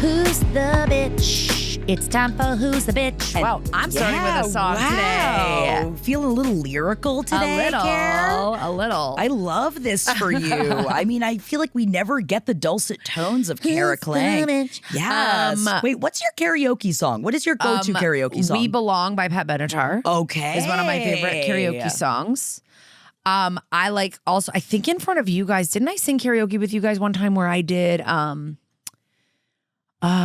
Who's the bitch? It's time for Who's the Bitch. Wow, I'm starting with a song today. Feeling a little lyrical today, Kara? A little. I love this for you. I mean, I feel like we never get the dulcet tones of Kara Klang. Yes. Wait, what's your karaoke song? What is your go-to karaoke song? We Belong by Pat Benatar. Okay. Is one of my favorite karaoke songs. I like also, I think in front of you guys, didn't I sing karaoke with you guys one time where I did,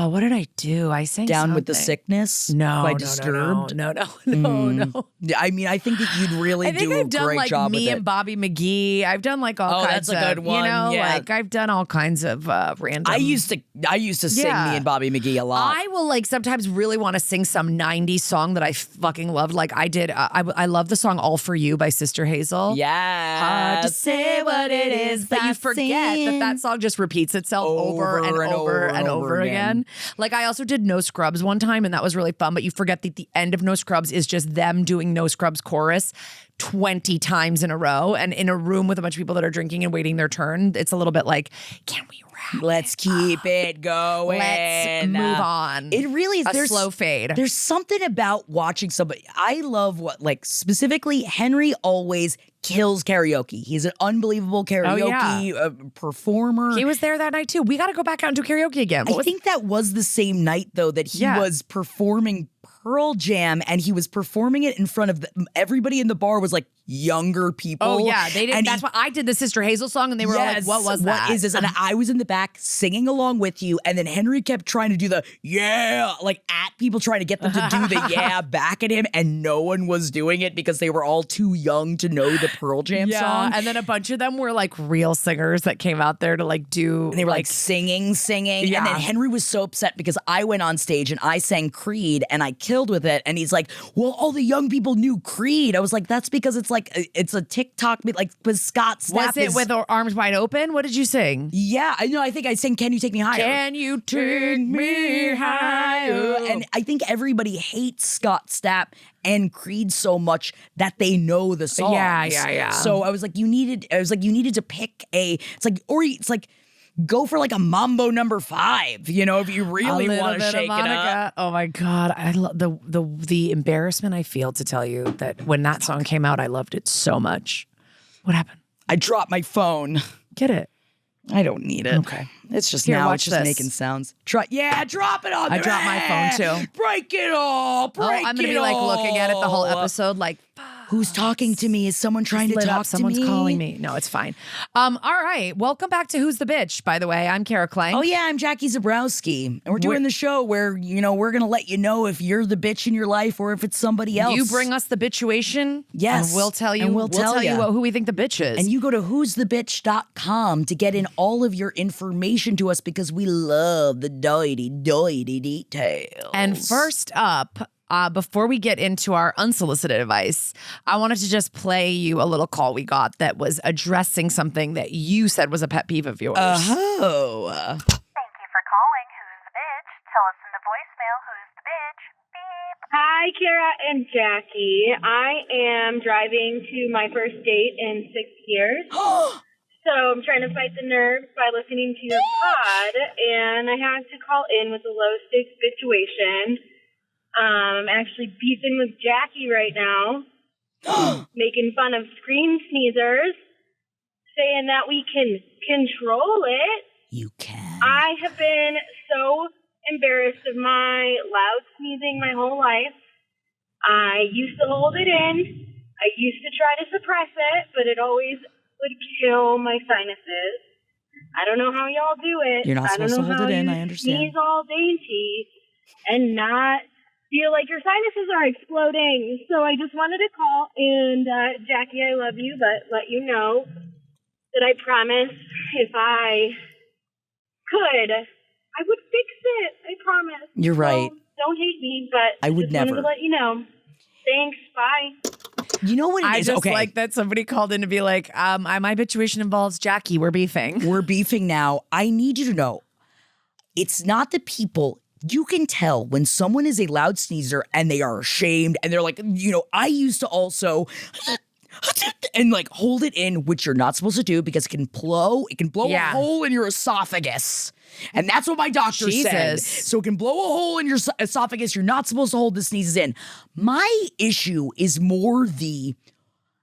what did I do? I sang Down something. with the Sickness? No, by no, Disturbed? No. I mean, I think that you'd really I think do a I've done great like job with me it. and Bobby McGee. I've done like all kinds that's a good of, one, you know, yeah. like I've done all kinds of random. I used to sing Yeah. me and Bobby McGee a lot. I will like sometimes really want to sing some 90s song that I fucking loved. Like I did, I love the song All For You by Sister Hazel. Yes. Hard to say what it is, but you forget that song just repeats itself over and over again. Like I also did No Scrubs one time and that was really fun, but you forget that the end of No Scrubs is just them doing No Scrubs chorus 20 times in a row and in a room with a bunch of people that are drinking and waiting their turn. It's a little bit like, can we wrap Let's keep it going. Let's move on. It really is. A slow fade. There's something about watching somebody. I love specifically Henry always kills karaoke. He's an unbelievable karaoke performer. He was there that night too. We got to go back out and do karaoke again. I think that was the same night though that he was performing Pearl Jam, and he was performing it in front of everybody in the bar was like younger people. Oh yeah, they did. And That's why I did the Sister Hazel song, and they were all like, "What was that? What is this?" And I was in the back singing along with you, and then Henry kept trying to do the like at people, trying to get them to do the back at him, and no one was doing it because they were all too young to know the Pearl Jam song. And then a bunch of them were like real singers that came out there to like do. And they were like singing. Yeah. And then Henry was so upset because I went on stage and I sang Creed and I killed with it. And he's like, well, all the young people knew Creed. I was like, that's because it's like, it's a TikTok, like with Scott Stapp. Was it with Arms Wide Open? What did you sing? Yeah, I know. I think I sang Can You Take Me Higher? Can you take me higher? And I think everybody hates Scott Stapp and Creed so much that they know the songs. Yeah. So I was like, you needed to pick it's like go for like a Mambo number 5, you know, if you really want to shake it up. Oh my God. I love the embarrassment I feel to tell you that when that song came out, I loved it so much. What happened? I dropped my phone. Get it. I don't need it. Okay. It's just Here, now watch it's just this. making sounds. Drop it on I dropped my phone too. Break it all. I'm going to be like looking at it the whole episode like, who's talking to me? Is someone trying to talk to me? Someone's calling me. No, it's fine. All right. Welcome back to Who's the Bitch, by the way. I'm Kara Klang. Oh, yeah. I'm Jackie Zabrowski. And we're doing the show where, you know, we're going to let you know if you're the bitch in your life or if it's somebody else. You bring us the bitchuation. Yes. And we'll tell you, And we'll tell you who we think the bitch is. And you go to who'sthebitch.com to get in all of your information to us because we love the doity details. And first up, before we get into our unsolicited advice, I wanted to just play you a little call we got that was addressing something that you said was a pet peeve of yours. Oh. Thank you for calling Who's the Bitch. Tell us in the voicemail who's the bitch. Beep. Hi, Kara and Jackie. I am driving to my first date in 6 years. So I'm trying to fight the nerves by listening to your pod, and I had to call in with a low-stakes situation. I'm actually beefing with Jackie right now, making fun of screen sneezers, saying that we can control it. You can. I have been so embarrassed of my loud sneezing my whole life. I used to hold it in. I used to try to suppress it, but it always would kill my sinuses. I don't know how y'all do it. You're not supposed to hold it in, I understand. Sneeze all dainty and not feel like your sinuses are exploding. So I just wanted to call and, Jackie, I love you, but let you know that I promise if I could, I would fix it. I promise. You're right. So don't hate me, but I would just wanted never. to let you know. Thanks. Bye. You know what it I is? just Okay. like that somebody called in to be like, my situation involves Jackie. We're beefing. We're beefing now. I need you to know, it's not the people. You can tell when someone is a loud sneezer and they are ashamed and they're like, you know, I used to also and like hold it in, which you're not supposed to do because it can blow Yeah. a hole in your esophagus. And that's what my doctor said. Jesus. So it can blow a hole in your esophagus. You're not supposed to hold the sneezes in. My issue is more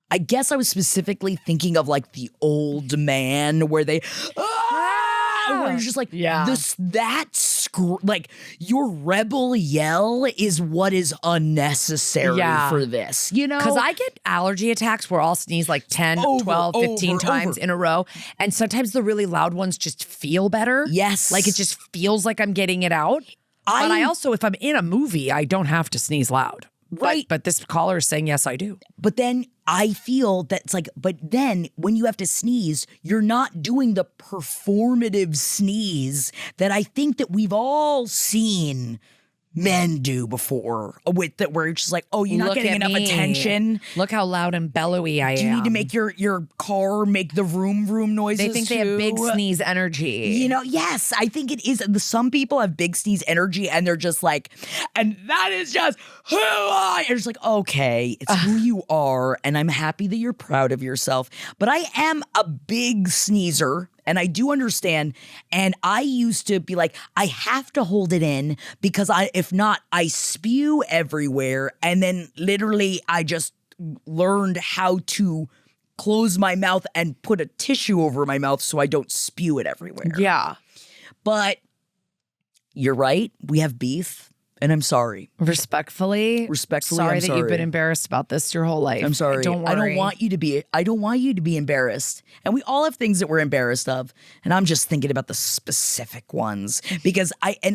I guess I was specifically thinking of like the old man where they, where you're just like, like your rebel yell is what is unnecessary for this, you know? Because I get allergy attacks where I'll sneeze like 10, 12, 15 times in a row. And sometimes the really loud ones just feel better. Yes. Like it just feels like I'm getting it out. But I also, if I'm in a movie, I don't have to sneeze loud. Right. But this caller is saying, yes, I do. But then I feel that it's like, but then when you have to sneeze, you're not doing the performative sneeze that I think that we've all seen men do before, with that where it's just like, oh, you're not getting enough attention. Look how loud and bellowy I am. Do you need to make your car make the vroom vroom noises? They think they have big sneeze energy. You know, yes, I think it is. Some people have big sneeze energy and they're just like, and that is just who I am. It's like, okay, it's who you are, and I'm happy that you're proud of yourself. But I am a big sneezer. And I do understand. And I used to be like, I have to hold it in because if not, I spew everywhere. And then literally I just learned how to close my mouth and put a tissue over my mouth so I don't spew it everywhere. Yeah. But you're right. We have beef. And I'm sorry. Respectfully, sorry that you've been embarrassed about this your whole life. I'm sorry. Don't worry. I don't want you to be embarrassed. And we all have things that we're embarrassed of. And I'm just thinking about the specific ones because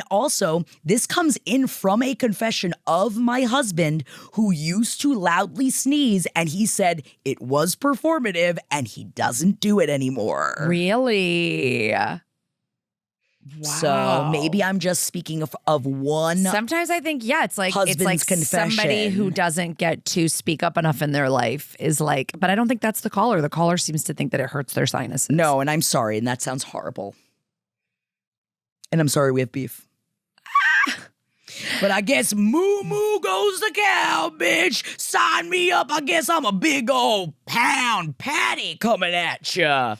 also this comes in from a confession of my husband who used to loudly sneeze, and he said it was performative and he doesn't do it anymore. Really? Wow. So maybe I'm just speaking of one. Sometimes I think, it's like confession. Somebody who doesn't get to speak up enough in their life is like, but I don't think that's the caller. The caller seems to think that it hurts their sinuses. No, and I'm sorry, and that sounds horrible. And I'm sorry we have beef. But I guess moo moo goes the cow, bitch. Sign me up. I guess I'm a big old pound patty coming at ya.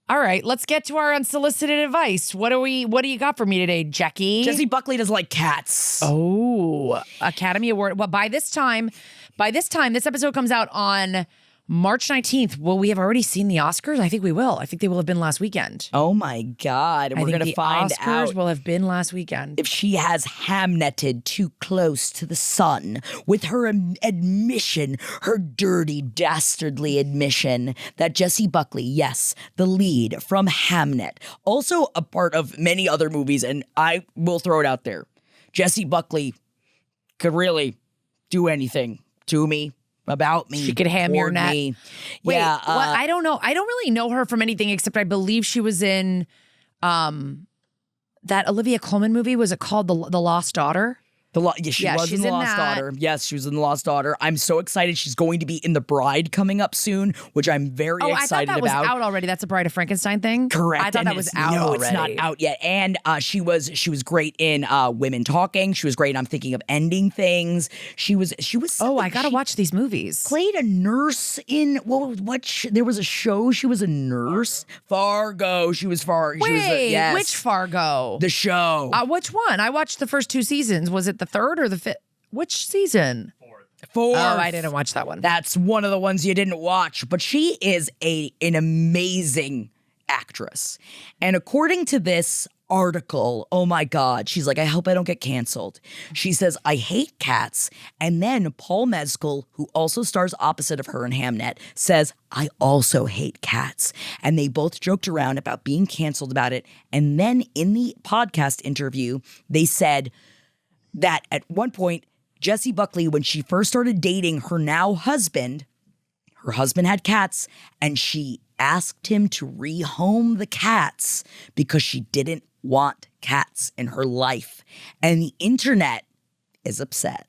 All right, let's get to our unsolicited advice. What do you got for me today, Jackie? Jessie Buckley doesn't like cats. Oh, Academy Award. Well, by this time, this episode comes out on March 19th. Will we have already seen the Oscars? I think we will. I think they will have been last weekend. Oh my God. And we're going to find Oscars out will have been last weekend. if she has Hamneted too close to the sun with her admission, her dirty, dastardly admission that Jessie Buckley, yes, the lead from Hamnet, also a part of many other movies, and I will throw it out there. Jessie Buckley could really do anything to me. About me. She could ham your neck. Me. Wait, yeah, I don't know. I don't really know her from anything except I believe she was in that Olivia Colman movie. Was it called The Lost Daughter? She was in The Lost Daughter. Yes, she was in The Lost Daughter. I'm so excited. She's going to be in The Bride coming up soon, which I'm very excited about. I thought that was out already. That's a Bride of Frankenstein thing? Correct. I thought that was out already. No, it's not out yet. And she was great in Women Talking. She was great in I'm Thinking of Ending Things. She was. Oh, I got to watch these movies. Played a nurse in, there was a show. She was a nurse. Fargo. She was Fargo. Wait, which Fargo? The show. Which one? I watched the first 2 seasons. Was it the third or the fifth? Which season? Fourth. Oh, I didn't watch that one. That's one of the ones you didn't watch. But she is an amazing actress. And according to this article, oh my God, she's like, I hope I don't get canceled. She says, I hate cats. And then Paul Mescal, who also stars opposite of her in Hamnet, says, I also hate cats. And they both joked around about being canceled about it. And then in the podcast interview, they said that at one point, Jessie Buckley, when she first started dating her now husband, her husband had cats, and she asked him to rehome the cats because she didn't want cats in her life. And the internet is upset.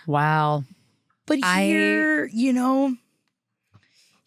Wow. But here,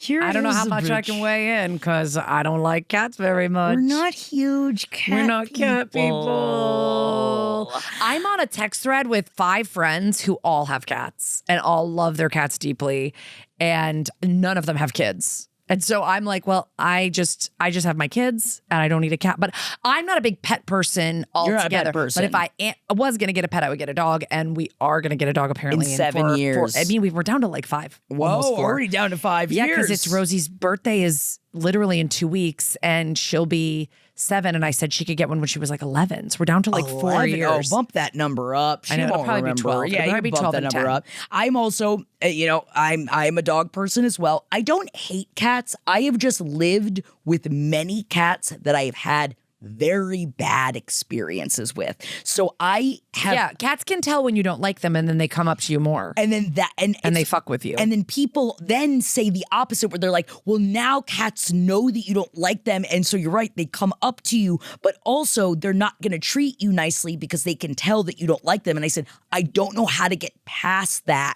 I don't know how much I can weigh in because I don't like cats very much. We're not huge cat We're not cat people. I'm on a text thread with 5 friends who all have cats and all love their cats deeply, and none of them have kids. And so I'm like, well, I just have my kids and I don't need a cat. But I'm not a big pet person altogether. You're not a pet person. But if I was going to get a pet, I would get a dog. And we are going to get a dog apparently in 7 years. I mean, we're down to like 5. Whoa, almost 4. already down to 5 Yeah, years. because it's Rosie's birthday is literally in 2 weeks and she'll be 7. And I said she could get one when she was like 11. So we're down to like 4 11. years. Oh, bump that number up. She I know, it'll won't probably be remember. 12. Yeah, It'll you probably be bump 12 that and number 10. up. I'm also, I'm a dog person as well. I don't hate cats. I have just lived with many cats that I have had very bad experiences with. So I have. Yeah, cats can tell when you don't like them and then they come up to you more. And then that, and they fuck with you. And then people then say the opposite where they're like, well, now cats know that you don't like them. And so you're right, they come up to you, but also they're not going to treat you nicely because they can tell that you don't like them. And I said, I don't know how to get past that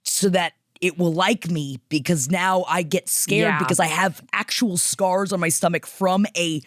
so that it will like me, because now I get scared because I have actual scars on my stomach from a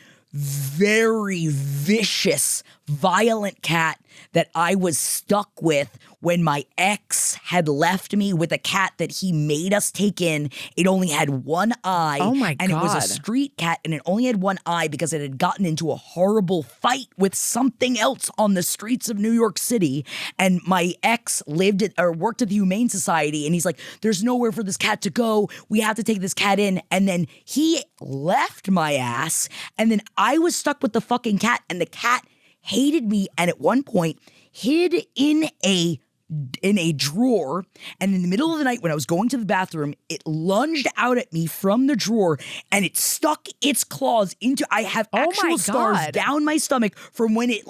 very vicious, violent cat that I was stuck with when my ex had left me with a cat that he made us take in. It only had one eye. Oh my And it was God. a street cat, and it only had one eye because it had gotten into a horrible fight with something else on the streets of New York City. And my ex worked at the Humane Society, and he's like, there's nowhere for this cat to go. We have to take this cat in. And then he left my ass, and then I was stuck with the fucking cat, and the cat hated me, and at one point hid in a drawer, and in the middle of the night when I was going to the bathroom, it lunged out at me from the drawer and it stuck its claws into. I have actual scars down my stomach from when it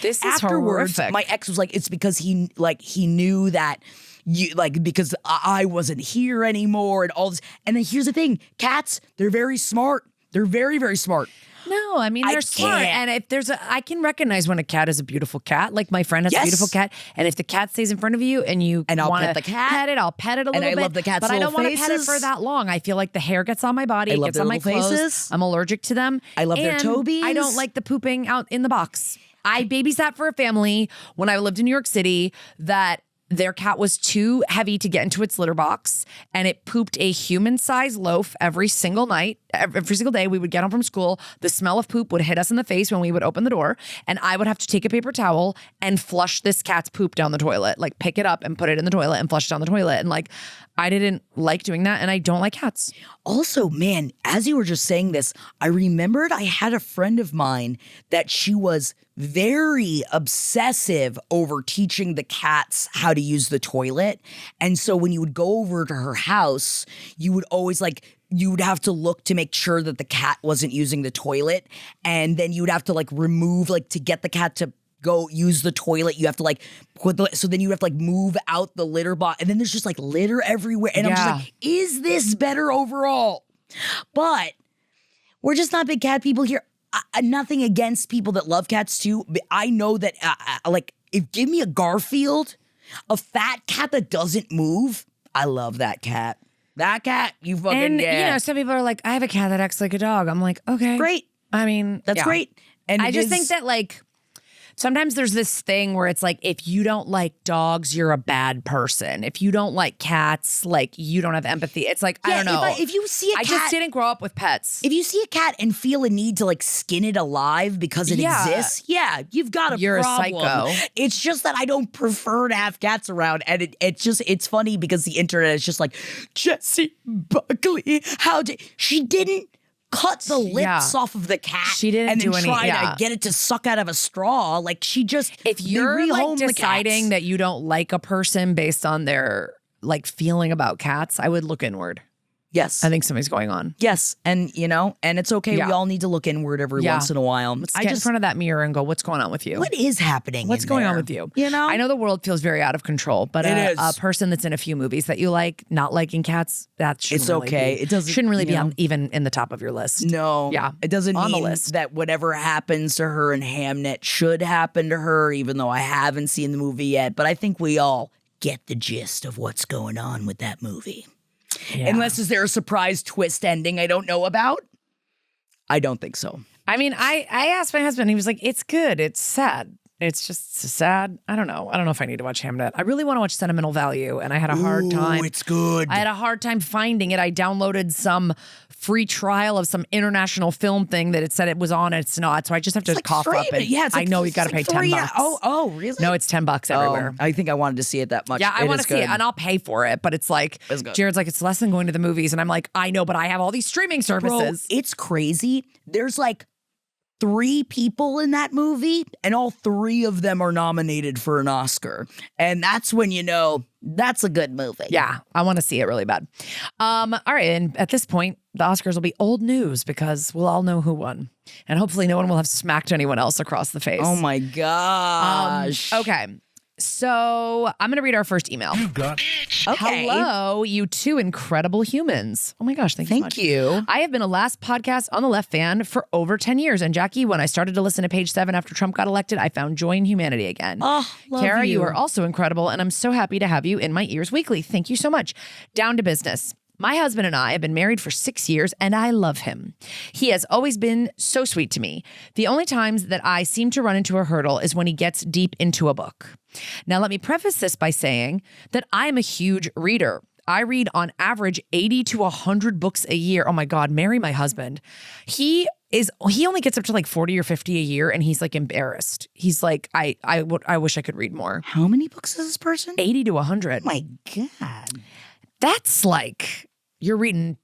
This is afterwards horrific. my ex was like, it's because he knew that because I wasn't here anymore and all this. And then here's the thing, cats, they're very smart. They're very, very smart. No, I mean, they're smart. And if I can recognize when a cat is a beautiful cat. Like my friend has a beautiful cat. And if the cat stays in front of you and I'll pet the cat. Pet it, I'll pet it a little bit. And I love the cat's but I don't little want to pet it for that long. I feel like the hair gets on my body. I It love gets their on my little clothes. faces. I'm allergic to them. I love their And tobies. I don't like the pooping out in the box. I babysat for a family when I lived in New York City that their cat was too heavy to get into its litter box, and it pooped a human-sized loaf every single night, every single day. We would get home from school. The smell of poop would hit us in the face when we would open the door, and I would have to take a paper towel and flush this cat's poop down the toilet, like pick it up and put it in the toilet and flush it down the toilet. And like, I didn't like doing that, and I don't like cats. Also, man, as you were just saying this, I remembered I had a friend of mine that she was very obsessive over teaching the cats how to use the toilet. And so when you would go over to her house, you would always you would have to look to make sure that the cat wasn't using the toilet. And then you would have to remove, to get the cat to go use the toilet, you have to so then you have to move out the litter box, and then there's just litter everywhere. And I'm just is this better overall? But we're just not big cat people here. Nothing against people that love cats too. But I know that if give me a Garfield, a fat cat that doesn't move, I love that cat. That cat, you fucking And some people are like, I have a cat that acts like a dog. I'm like, okay, great. I mean, That's great. And I just think that sometimes there's this thing where it's if you don't like dogs, you're a bad person. If you don't like cats, you don't have empathy. It's I don't know. If you see a cat, I just didn't grow up with pets. If you see a cat and feel a need to skin it alive because it exists, you've got a You're problem. a psycho. It's just that I don't prefer to have cats around, and it's funny because the internet is just Jessie Buckley, she didn't cut the lips off of the cat. She didn't and then do any- try yeah. to get it to suck out of a straw. She just If you're rehomed the deciding cats. that you don't like a person based on their feeling about cats, I would look inward. Yes. I think something's going on. Yes. And, and it's okay. Yeah. We all need to look inward every once in a while. Let's get in front of that mirror and go, what's going on with you? What is happening? What's in going on there? with you? I know the world feels very out of control, but It a is. person that's in a few movies that you like, not liking cats, that shouldn't It's really okay. be- It doesn't- shouldn't really be you know. even in the top of your list. No. Yeah. It doesn't On the mean list. that whatever happens to her in Hamnet should happen to her, even though I haven't seen the movie yet. But I think we all get the gist of what's going on with that movie. Yeah. Unless is there a surprise twist ending I don't know about? I don't think so. I mean, I asked my husband, he was like, it's good. It's sad. It's just sad. I don't know. I don't know if I need to watch Hamnet. I really want to watch Sentimental Value, and I had a hard time. It's good. I had a hard time finding it. I downloaded some free trial of some international film thing that it said it was on, and it's not. So I just have to cough up. And it's I know you got to pay $10. Oh, really? No, it's $10 everywhere. I think I wanted to see it that much. Yeah, I want to see it, and I'll pay for it. But it's like, Jared's like, it's less than going to the movies. And I'm like, I know, but I have all these streaming services. Bro, it's crazy. There's like 3 people in that movie, and all 3 of them are nominated for an Oscar. And that's when you know that's a good movie. Yeah, I want to see it really bad. All right, and at this point, the Oscars will be old news because we'll all know who won. And hopefully no one will have smacked anyone else across the face. Oh my gosh. Okay. So I'm going to read our first email. You got Okay. Hello, you 2 incredible humans. Oh my gosh, thank you so much. Thank you. I have been a Last Podcast on the Left fan for over 10 years. And Jackie, when I started to listen to Page 7 after Trump got elected, I found joy in humanity again. Oh, love Kara, you. you are also incredible, and I'm so happy to have you in my ears weekly. Thank you so much. Down to business. My husband and I have been married for 6 years, and I love him. He has always been so sweet to me. The only times that I seem to run into a hurdle is when he gets deep into a book. Now, let me preface this by saying that I am a huge reader. I read on average 80 to 100 books a year. Oh my God, marry my husband. He only gets up to like 40 or 50 a year, and he's like embarrassed. He's like, I wish I could read more. How many books is this person? 80 to 100. Oh my God. That's like, you're reading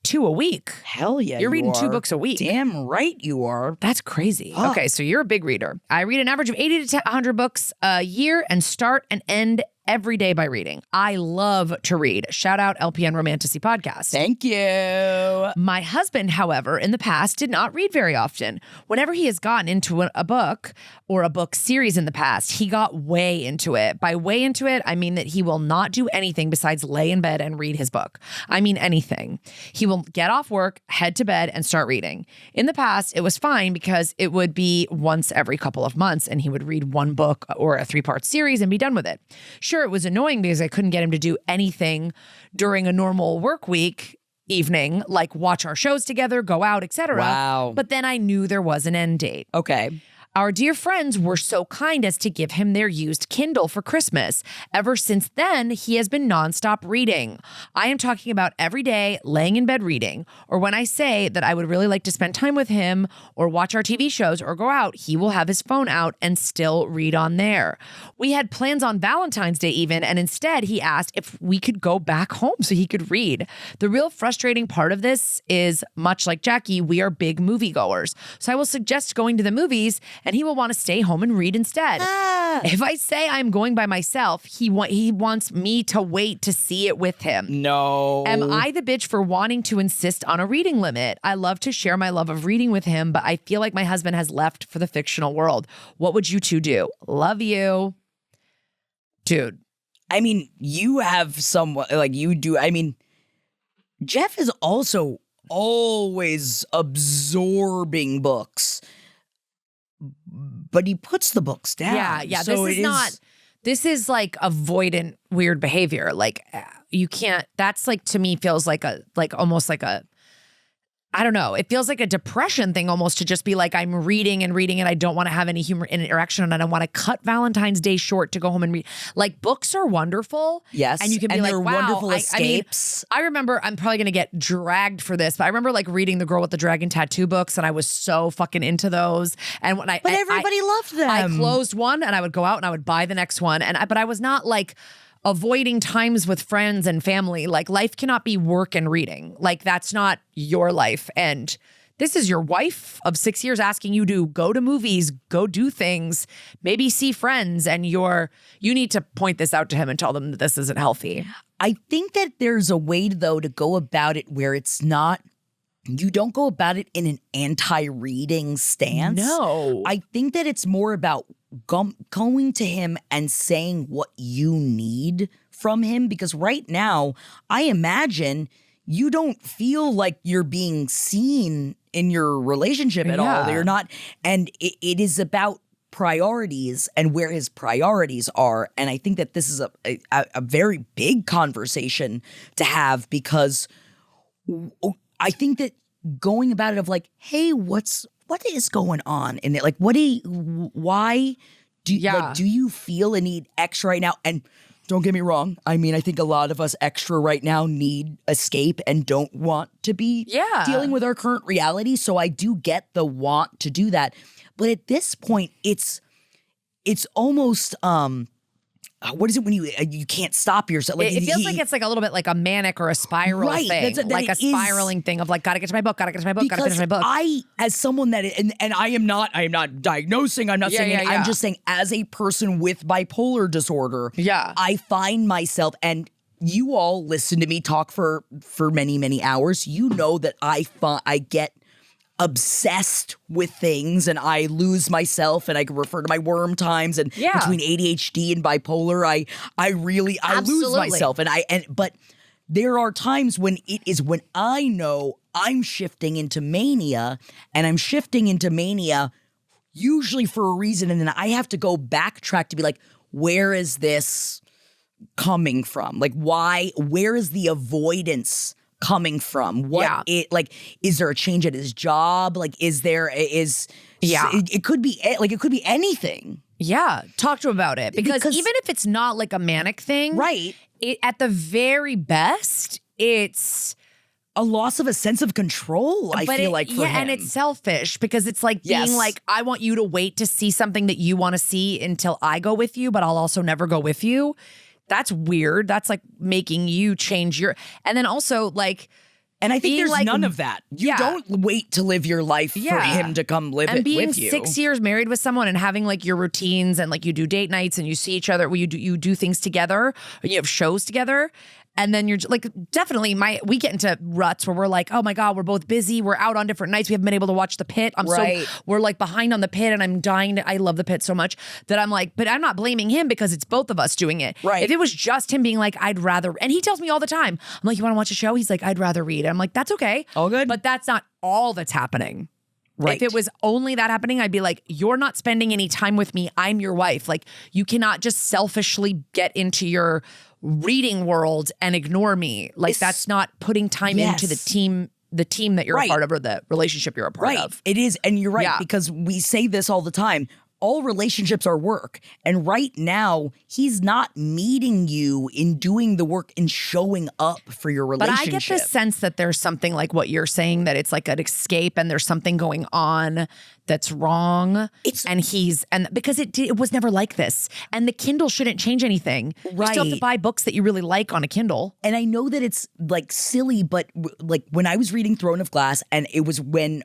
2 a week. Hell yeah. You're reading 2 are. books a week. Damn right you are. That's crazy. Fuck. Okay, so you're a big reader. I read an average of 80 to 100 books a year and start and end every day by reading. I love to read. Shout out LPN Romanticy Podcast. Thank you. My husband, however, in the past did not read very often. Whenever he has gotten into a book or a book series in the past, he got way into it. By way into it, I mean that he will not do anything besides lay in bed and read his book. I mean anything. He will get off work, head to bed, and start reading. In the past, it was fine because it would be once every couple of months and he would read 1 book or a 3-part series and be done with it. Sure, it was annoying because I couldn't get him to do anything during a normal work week evening, like watch our shows together, go out, etc. Wow. But then I knew there was an end date. Okay. Our dear friends were so kind as to give him their used Kindle for Christmas. Ever since then, he has been nonstop reading. I am talking about every day laying in bed reading, or when I say that I would really like to spend time with him or watch our TV shows or go out, he will have his phone out and still read on there. We had plans on Valentine's Day even, and instead he asked if we could go back home so he could read. The real frustrating part of this is, much like Jackie, we are big moviegoers. So I will suggest going to the movies and he will want to stay home and read instead. If I say I'm going by myself, he wants me to wait to see it with him. No. Am I the bitch for wanting to insist on a reading limit? I love to share my love of reading with him, but I feel like my husband has left for the fictional world. What would you 2 do? Love you. Dude. I mean, you have someone like you do. I mean, Jeff is also always absorbing books, but he puts the books down. Yeah. So This is like avoidant weird behavior. Like you can't, that's like, to me feels like almost like a, I don't know. It feels like a depression thing almost to just be like, I'm reading and I don't want to have any human interaction and I want to cut Valentine's Day short to go home and read. Like books are wonderful. Yes. And you can be like, they're wow. wonderful escapes. I remember, I'm probably going to get dragged for this, but I remember like reading the Girl with the Dragon Tattoo books and I was so fucking into those. And when But everybody loved them. I closed one and I would go out and I would buy the next one. But I was not like avoiding times with friends and family. Like life cannot be work and reading. Like that's not your life. And this is your wife of 6 years asking you to go to movies, go do things, maybe see friends. And you need to point this out to him and tell them that this isn't healthy. I think that there's a way though to go about it where it's not, you don't go about it in an anti-reading stance. No. I think that it's more about going to him and saying what you need from him, because right now, I imagine you don't feel like you're being seen in your relationship at all. You're not. And it is about priorities and where his priorities are. And I think that this is a very big conversation to have, because I think that going about it of like, hey, what is going on? And like, why do you feel a need extra right now? And don't get me wrong. I mean, I think a lot of us extra right now need escape and don't want to be dealing with our current reality. So I do get the want to do that. But at this point, it's almost what is it when you can't stop yourself? Like it feels like it's like a little bit like a manic or a spiral thing, like a spiraling thing of like, gotta get to my book, gotta finish my book. I, as someone that, and I am not diagnosing, I'm not saying it, I'm just saying as a person with bipolar disorder, I find myself, and you all listen to me talk for many, many hours. You know that I get obsessed with things and I lose myself, and I can refer to my worm times, and between ADHD and bipolar, I lose myself, but there are times when I know I'm shifting into mania, and I'm shifting into mania usually for a reason, and then I have to go backtrack to be like, where is this coming from? Like, where is the avoidance coming from? Is there a change at his job? Like, it could be anything. Yeah. Talk to him about it. Because even if it's not like a manic thing, right? At the very best, it's a loss of a sense of control, I feel like, for him. And it's selfish, because it's like being like, I want you to wait to see something that you want to see until I go with you, but I'll also never go with you. That's weird. That's like making you change and then also like, and I think there's like, none of that. You don't wait to live your life for him to come live it with you. And being 6 years married with someone and having like your routines, and like you do date nights and you see each other, you do things together, and you have shows together. And then you're like, definitely we get into ruts where we're like, oh my God, we're both busy. We're out on different nights. We haven't been able to watch The Pit. We're like behind on The Pit, and I'm dying I love The Pit so much that I'm like, but I'm not blaming him because it's both of us doing it. Right. If it was just him being like, I'd rather, and he tells me all the time, I'm like, you want to watch a show? He's like, I'd rather read. And I'm like, that's okay. All good. But that's not all that's happening. Right. If it was only that happening, I'd be like, you're not spending any time with me. I'm your wife. Like, you cannot just selfishly get into your reading world and ignore me. Like, that's not putting time into the team that you're a part of, or the relationship you're a part of. It is. And you're right, because we say this all the time. All relationships are work. And right now, he's not meeting you in doing the work and showing up for your relationship. But I get the sense that there's something like what you're saying, that it's like an escape and there's something going on that's wrong. And because it was never like this. And the Kindle shouldn't change anything. Right. You still have to buy books that you really like on a Kindle. And I know that it's like silly, but like when I was reading Throne of Glass, and it was when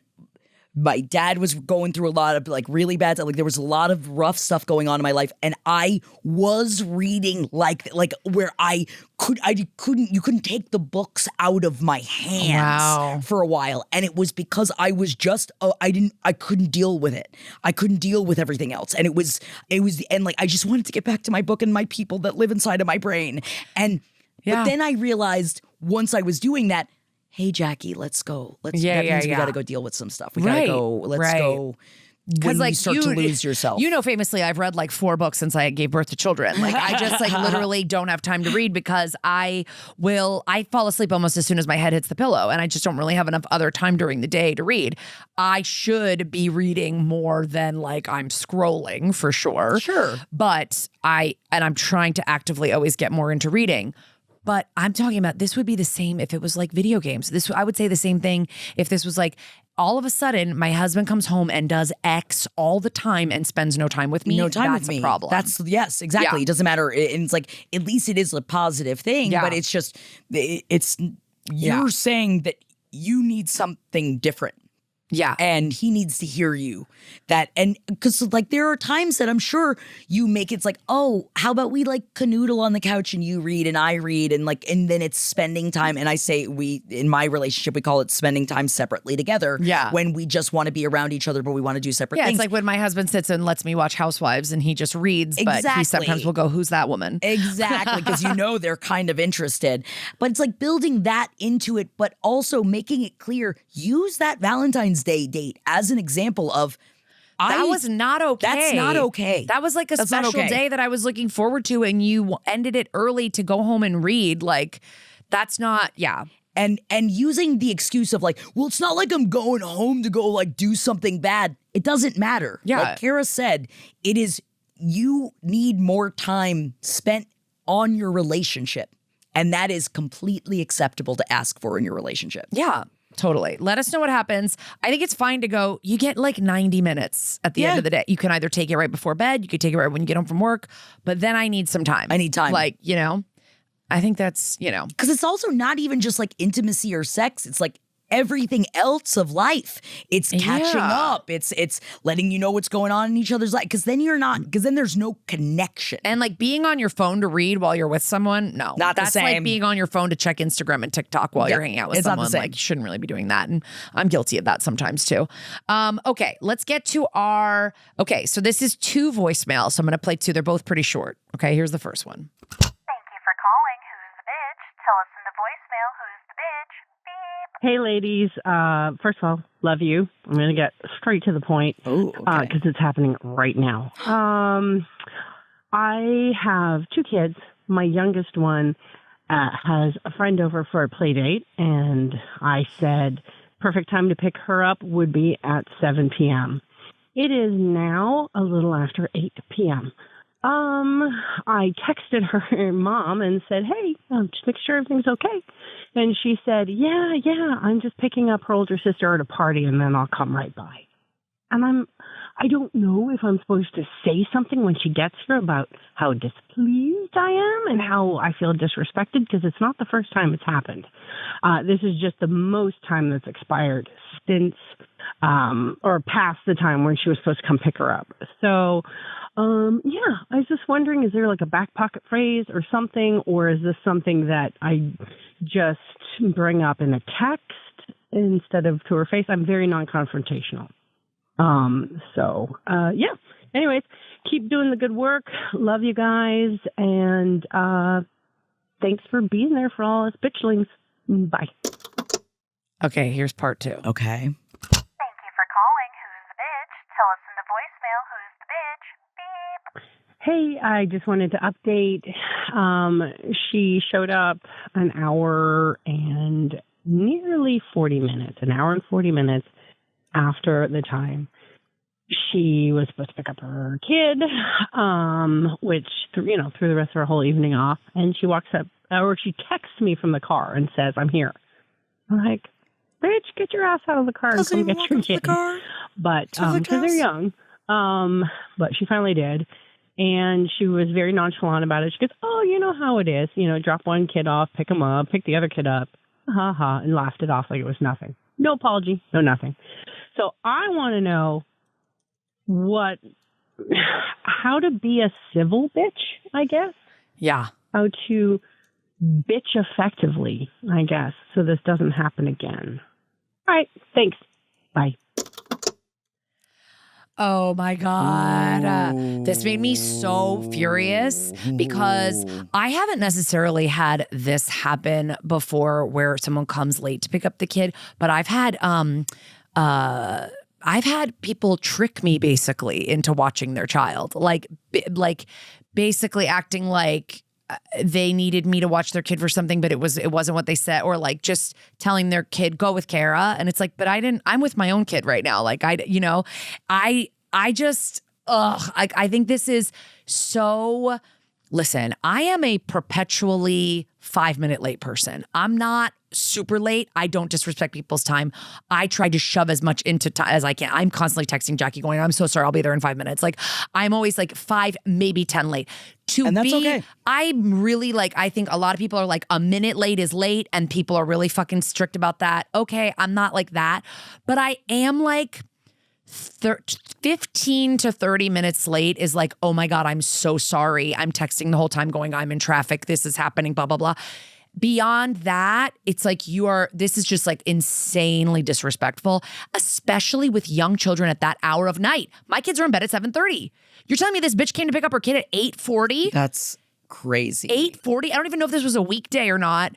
my dad was going through a lot of like really bad stuff. Like, there was a lot of rough stuff going on in my life, and I was reading like where you couldn't take the books out of my hands for a while, and it was because I was just I couldn't deal with it. I couldn't deal with everything else, and it was and like I just wanted to get back to my book and my people that live inside of my brain, but then I realized once I was doing that, hey, Jackie, let's go. We got to go deal with some stuff. We got to go. Let's go. Because like you start to lose yourself. You know, famously, I've read like 4 books since I gave birth to children. Like, I just like literally don't have time to read, because I fall asleep almost as soon as my head hits the pillow, and I just don't really have enough other time during the day to read. I should be reading more than like I'm scrolling, for sure. Sure. But I'm trying to actively always get more into reading. But I'm talking about, this would be the same if it was like video games. I would say the same thing if this was like, all of a sudden my husband comes home and does X all the time and spends no time with me. No time with me. That's a problem. Yes, exactly. Yeah. It doesn't matter. And it's like, at least it is a positive thing, but it's just, you're saying that you need something different. Yeah. And he needs to hear you. Because like there are times that I'm sure you make it's like, oh, how about we like canoodle on the couch and you read and I read, and then it's spending time. And I say in my relationship, we call it spending time separately together. Yeah. When we just want to be around each other, but we want to do separate things. Yeah, it's like when my husband sits and lets me watch Housewives and he just reads, but he sometimes will go, who's that woman? Exactly, because they're kind of interested. But it's like building that into it, but also making it clear, use that Valentine's Day date as an example of, That was not okay. That's not okay. That was like a That's not special okay. day that I was looking forward to, and you ended it early to go home and read. Like, that's not, yeah. And using the excuse of like, well, it's not like I'm going home to go like do something bad. It doesn't matter. Yeah. Like Kara said, it is, you need more time spent on your relationship. And that is completely acceptable to ask for in your relationship. Yeah, totally. Let us know what happens. I think it's fine to go, you get like 90 minutes at the end of the day. You can either take it right before bed, you could take it right when you get home from work, but then I need some time. I need time. Like, you know, I think that's, you know. Because it's also not even just like intimacy or sex. It's like everything else of life. It's catching up. It's letting you know what's going on in each other's life. Because then there's no connection. And like being on your phone to read while you're with someone, no. Not the That's same. like being on your phone to check Instagram and TikTok while you're hanging out with it's not the someone. same. Like, you shouldn't really be doing that. And I'm guilty of that sometimes too. Okay, let's get to okay, so this is 2 voicemails. So I'm going to play 2. They're both pretty short. Okay, here's the first one. Thank you for calling. Who's the bitch? Tell us in the voicemail who's the bitch. Beep. Hey, ladies. First of all, love you. I'm going to get straight to the point because it's happening right now. I have 2 kids. My youngest one has a friend over for a play date, and I said perfect time to pick her up would be at 7 p.m. It is now a little after 8 p.m. I texted her mom and said, hey, just make sure everything's okay. And she said, yeah, I'm just picking up her older sister at a party and then I'll come right by. And I don't know if I'm supposed to say something when she gets here about how displeased I am and how I feel disrespected, because it's not the first time it's happened. This is just the most time that's expired since, or past the time when she was supposed to come pick her up. So, I was just wondering, is there like a back pocket phrase or something, or is this something that I just bring up in a text instead of to her face? I'm very non-confrontational. Anyways, keep doing the good work. Love you guys. And, thanks for being there for all us bitchlings. Bye. Okay, here's part 2. Okay. Thank you for calling. Who's the bitch? Tell us in the voicemail who's the bitch. Beep. Hey, I just wanted to update. She showed up an hour and 40 minutes after the time she was supposed to pick up her kid, which, threw the rest of her whole evening off. And she walks up, or she texts me from the ar and says, I'm here. I'm like, bitch, get your ass out of the car and come get your kid. But, because they're young. But she finally did. And she was very nonchalant about it. She goes, oh, you know how it is. Drop one kid off, pick him up, pick the other kid up. Ha ha, and laughed it off like it was nothing. No apology, no nothing. So I want to know how to be a civil bitch, I guess. Yeah. How to bitch effectively, I guess, so this doesn't happen again. All right, thanks. Bye. Oh my God. This made me so furious because I haven't necessarily had this happen before where someone comes late to pick up the kid, but I've had people trick me basically into watching their child, like basically acting like they needed me to watch their kid for something, but it wasn't what they said, or like just telling their kid, go with Kara. And it's like, but I'm with my own kid right now. Like I think this is so, listen, I am a perpetually 5-minute late person. I'm not super late. I don't disrespect people's time. I try to shove as much into time as I can. I'm constantly texting Jackie going, I'm so sorry, I'll be there in 5 minutes. Like I'm always like 5, maybe 10 late. And that's okay. I'm really like, I think a lot of people are like a minute late is late and people are really fucking strict about that. Okay, I'm not like that. But I am like 15 to 30 minutes late is like, oh my God, I'm so sorry. I'm texting the whole time going, I'm in traffic. This is happening, blah, blah, blah. Beyond that, it's like this is just like insanely disrespectful, especially with young children at that hour of night. My kids are in bed at 7:30. You're telling me this bitch came to pick up her kid at 8:40? That's crazy. 8:40? I don't even know if this was a weekday or not,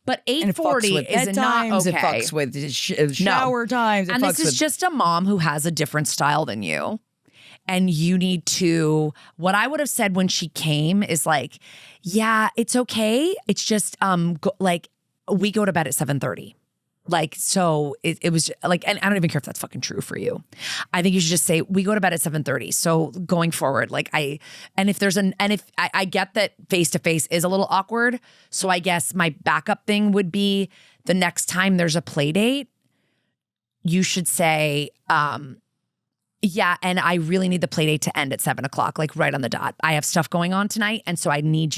But And it fucks 8:40 with is not bedtimes, okay. it fucks with shower times. And this is just a mom who has a different style than you. And you need to, what I would have said when she came is like, yeah, it's okay. It's just like we go to bed at 7:30. Like, so it was like, and I don't even care if that's fucking true for you. I think you should just say, we go to bed at 7:30. So going forward, like I get that face-to-face is a little awkward. So I guess my backup thing would be the next time there's a play date, you should say, yeah, and I really need the play date to end at 7:00, like right on the dot. I have stuff going on tonight. And so I need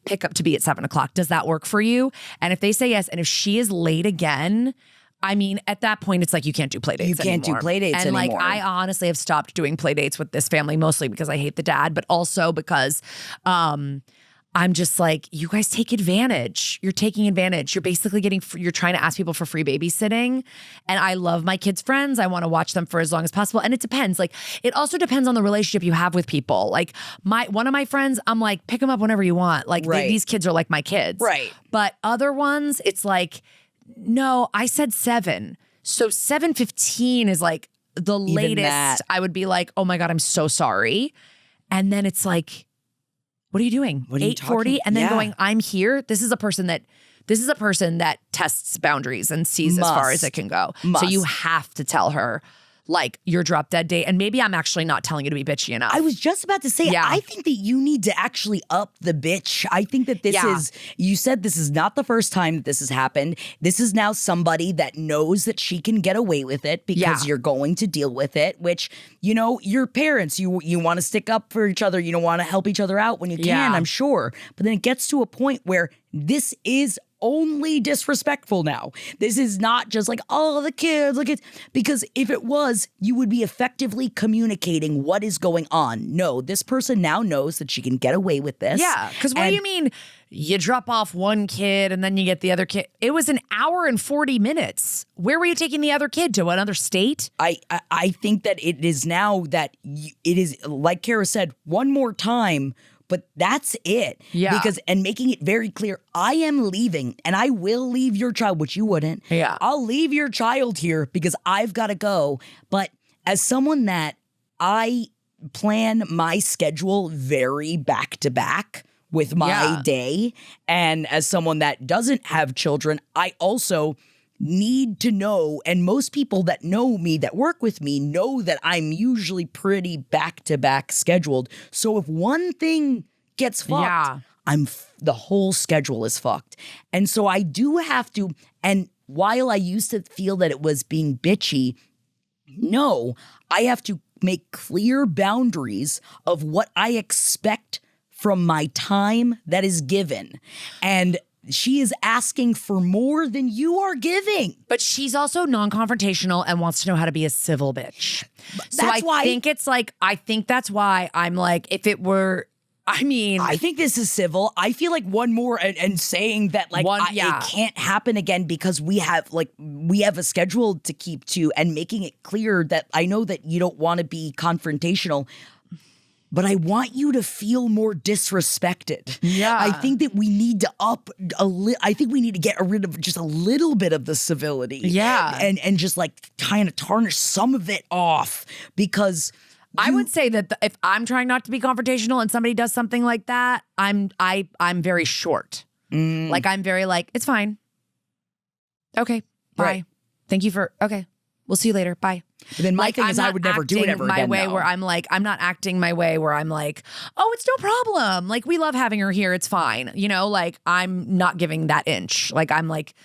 pickup to be at 7:00. Does that work for you? And if they say yes, and if she is late again, I mean, at that point, it's like you can't do play dates anymore. You can't do play dates anymore. anymore. And like, I honestly have stopped doing play dates with this family, mostly because I hate the dad, but also because I'm just like, you guys take advantage. You're taking advantage. You're basically you're trying to ask people for free babysitting. And I love my kids' friends. I want to watch them for as long as possible. And it depends. Like, it also depends on the relationship you have with people. Like one of my friends, I'm like, pick them up whenever you want. Like these kids are like my kids. Right. But other ones, it's like, no, I said 7. So 7:15 is like the latest. I would be like, oh my God, I'm so sorry. And then it's like, what are you doing? 8:40, and then going, I'm here. This is a person that tests boundaries and sees as far as it can go. So you have to tell her, like, your drop dead date. And maybe I'm actually not telling you to be bitchy enough. I was just about to say, I think that you need to actually up the bitch. I think that you said this is not the first time that this has happened. This is now somebody that knows that she can get away with it because you're going to deal with it, which, your parents, you want to stick up for each other. You don't want to help each other out when you can, I'm sure. But then it gets to a point where this is only disrespectful now. This is not just like, oh, the kids, look at, because if it was, you would be effectively communicating what is going on. No, this person now knows that she can get away with this. Yeah, because what do you mean you drop off one kid and then you get the other kid? It was an hour and 40 minutes. Where were you taking the other kid to? Another state? I think that it is now that it is, like Kara said, one more time. But that's it. Yeah. And making it very clear, I am leaving and I will leave your child, which you wouldn't. Yeah. I'll leave your child here because I've got to go. But as someone that I plan my schedule very back to back with my day, and as someone that doesn't have children, I also need to know, and most people that know me, that work with me, know that I'm usually pretty back-to-back scheduled. So if one thing gets fucked, the whole schedule is fucked. And so I do have to, and while I used to feel that it was being bitchy, no, I have to make clear boundaries of what I expect from my time that is given. And she is asking for more than you are giving. But she's also non-confrontational and wants to know how to be a civil bitch. So I think that's why I'm like, if it were, I think this is civil. I feel like one more and saying that like it can't happen again because we have a schedule to keep to, and making it clear that I know that you don't want to be confrontational, but I want you to feel more disrespected. Yeah. I think that we need to I think we need to get rid of just a little bit of the civility. Yeah. And just like kind of tarnish some of it off, because I would say that if I'm trying not to be confrontational and somebody does something like that, I'm very short. Like, I'm very like, it's fine. Okay, bye. Right. Thank you for, okay. We'll see you later. Bye. But then my thing is, I would never do it ever again. Where I'm like, I'm not acting my way where I'm like, oh, it's no problem. Like, we love having her here. It's fine. Like, I'm not giving that inch. Like, I'm like,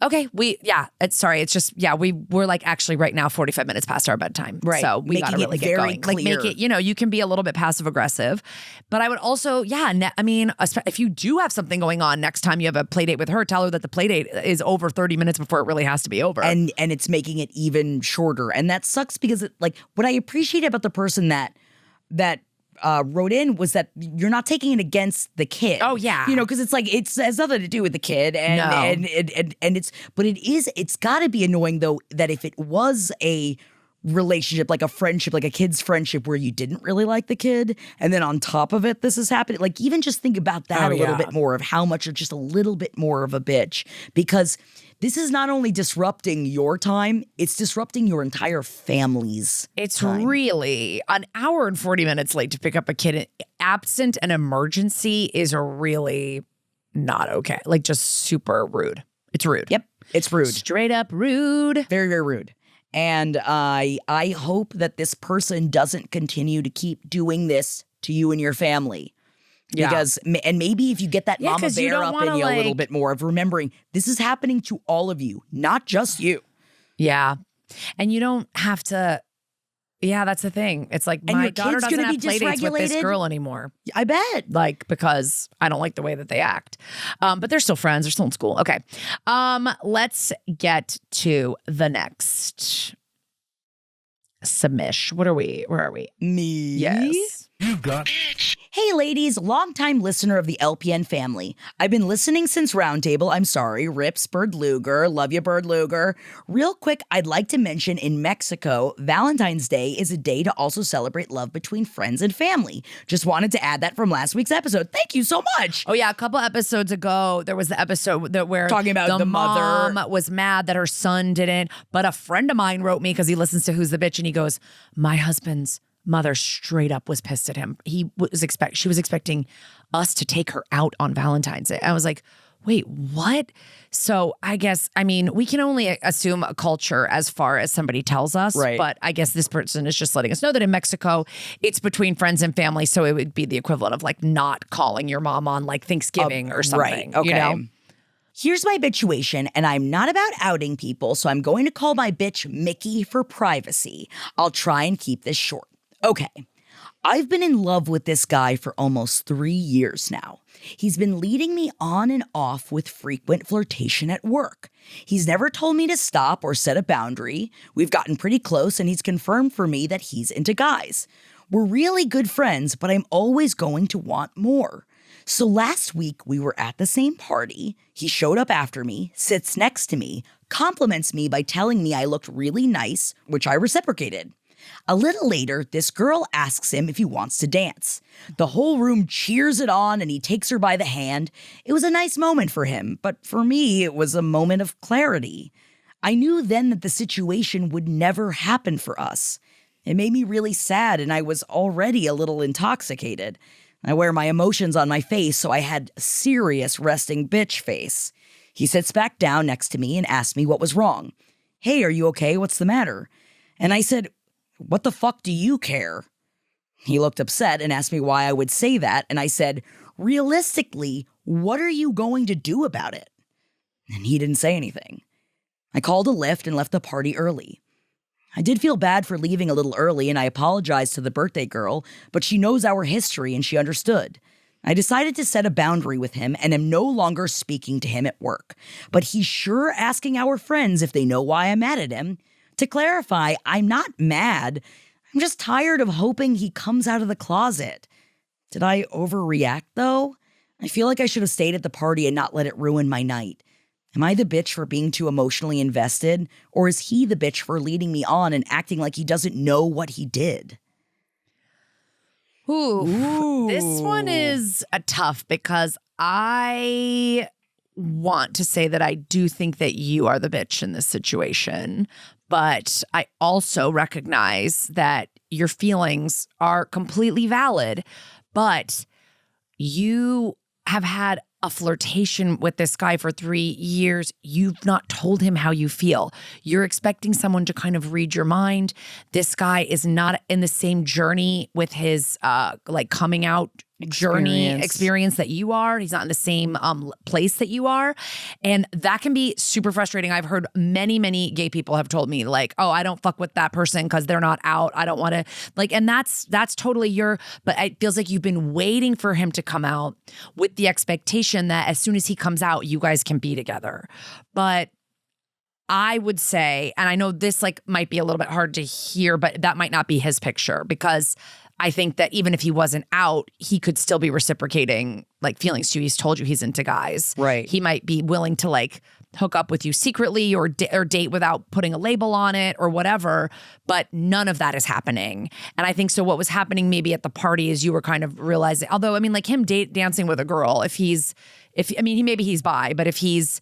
okay, it's just, we're like actually right now 45 minutes past our bedtime. Right. So we gotta really get going. Clear. Like, make it, you can be a little bit passive aggressive, but I would also, if you do have something going on next time you have a play date with her, tell her that the play date is over 30 minutes before it really has to be over. And it's making it even shorter. And that sucks because what I appreciate about the person that wrote in was that you're not taking it against the kid. Oh yeah, because it's like it has nothing to do with the kid, and it's got to be annoying though that if it was a relationship, like a friendship, like a kid's friendship where you didn't really like the kid. And then on top of it, this is happening. Like, even just think about that a little bit more of how much you're just a little bit more of a bitch, because this is not only disrupting your time, it's disrupting your entire family's time. Really an hour and 40 minutes late to pick up a kid absent an emergency is really not okay. Like, just super rude. It's rude. Yep. It's rude. Straight up rude. Very, very rude. And I hope that this person doesn't continue to keep doing this to you and your family. Yeah. Because, and maybe if you get that mama bear up in you a little bit more of remembering this is happening to all of you, not just you. Yeah. And you don't have to. Yeah, that's the thing. It's like, and my daughter doesn't have play dates with this girl anymore. I bet. Like, because I don't like the way that they act. But they're still friends. They're still in school. Okay. Let's get to the next submish. Where are we? Me? Yes. You've got... Hey ladies, longtime listener of the LPN family. I've been listening since Roundtable. I'm sorry, rips Bird Luger. Love you, Bird Luger. Real quick, I'd like to mention in Mexico, Valentine's Day is a day to also celebrate love between friends and family. Just wanted to add that from last week's episode. Thank you so much. Oh yeah, a couple episodes ago, there was the episode where talking about the mother mom was mad that her son didn't, but a friend of mine wrote me because he listens to Who's the Bitch, and he goes, my husband's mother straight up was pissed at him. She was expecting us to take her out on Valentine's Day. I was like, wait, what? So I guess, I mean, we can only assume a culture as far as somebody tells us, right? But I guess this person is just letting us know that in Mexico, it's between friends and family. So it would be the equivalent of like not calling your mom on like Thanksgiving or something, right? Okay. You know? Here's my bitchuation, and I'm not about outing people, so I'm going to call my bitch Mickey for privacy. I'll try and keep this short. Okay, I've been in love with this guy for almost 3 years now. He's been leading me on and off with frequent flirtation at work. He's never told me to stop or set a boundary. We've gotten pretty close, and he's confirmed for me that he's into guys. We're really good friends, but I'm always going to want more. So last week, we were at the same party. He showed up after me, sits next to me, compliments me by telling me I looked really nice, which I reciprocated. A little later, this girl asks him if he wants to dance. The whole room cheers it on and he takes her by the hand. It was a nice moment for him, but for me, it was a moment of clarity. I knew then that the situation would never happen for us. It made me really sad and I was already a little intoxicated. I wear my emotions on my face, so I had a serious resting bitch face. He sits back down next to me and asks me what was wrong. Hey, are you okay? What's the matter? And I said, what the fuck do you care? He looked upset and asked me why I would say that, and I said, realistically, what are you going to do about it? And he didn't say anything. I called a Lyft and left the party early. I did feel bad for leaving a little early, and I apologized to the birthday girl, but she knows our history and she understood. I decided to set a boundary with him and am no longer speaking to him at work, but he's sure asking our friends if they know why I'm mad at him. To clarify, I'm not mad. I'm just tired of hoping he comes out of the closet. Did I overreact, though? I feel like I should have stayed at the party and not let it ruin my night. Am I the bitch for being too emotionally invested? Or is he the bitch for leading me on and acting like he doesn't know what he did? Ooh. This one is tough because I want to say that I do think that you are the bitch in this situation. But I also recognize that your feelings are completely valid. But you have had a flirtation with this guy for 3 years. You've not told him how you feel. You're expecting someone to kind of read your mind. This guy is not in the same journey with his like coming out journey experience that you are. He's not in the same place that you are. And that can be super frustrating. I've heard many gay people have told me like, oh, I don't fuck with that person because they're not out. I don't want to like, and that's totally but it feels like you've been waiting for him to come out with the expectation that as soon as he comes out, you guys can be together. But I would say, and I know this like might be a little bit hard to hear, but that might not be his picture because I think that even if he wasn't out, he could still be reciprocating like feelings to you. He's told you he's into guys. Right. He might be willing to like hook up with you secretly or date without putting a label on it or whatever, but none of that is happening. And I think so what was happening maybe at the party is you were kind of realizing, although I mean like him dancing with a girl, maybe he's bi, but if he's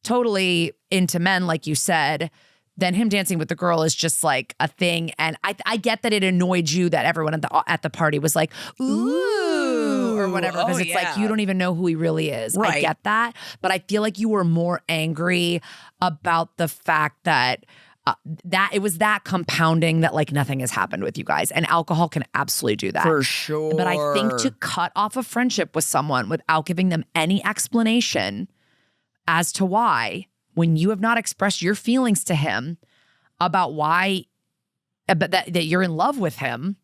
totally into men like you said, then him dancing with the girl is just like a thing. And I get that it annoyed you that everyone at the party was like, ooh, or whatever, because it's like you don't even know who he really is. Right. I get that. But I feel like you were more angry about the fact that that it was that compounding that like nothing has happened with you guys. And alcohol can absolutely do that. For sure. But I think to cut off a friendship with someone without giving them any explanation as to why, when you have not expressed your feelings to him about why, but that you're in love with him,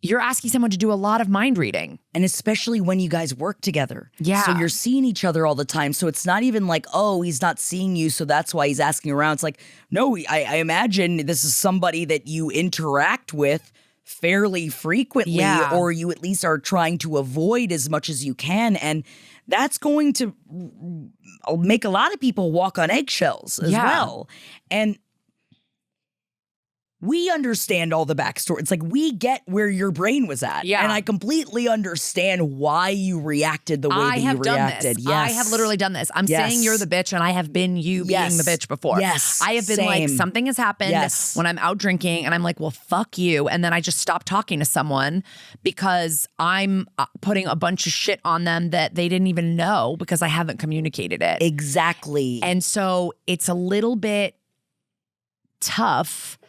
you're asking someone to do a lot of mind reading. And especially when you guys work together. Yeah. So you're seeing each other all the time. So it's not even like, oh, he's not seeing you, so that's why he's asking around. It's like, no, I imagine this is somebody that you interact with fairly frequently, or you at least are trying to avoid as much as you can. And that's going to make a lot of people walk on eggshells as well. And we understand all the backstory. It's like we get where your brain was at. Yeah. And I completely understand why you reacted the way that you reacted. Yes. I have literally done this. I'm saying you're the bitch and I have been you being the bitch before. Yes. I have been like, something has happened when I'm out drinking and I'm like, well, fuck you. And then I just stop talking to someone because I'm putting a bunch of shit on them that they didn't even know because I haven't communicated it. Exactly. And so it's a little bit tough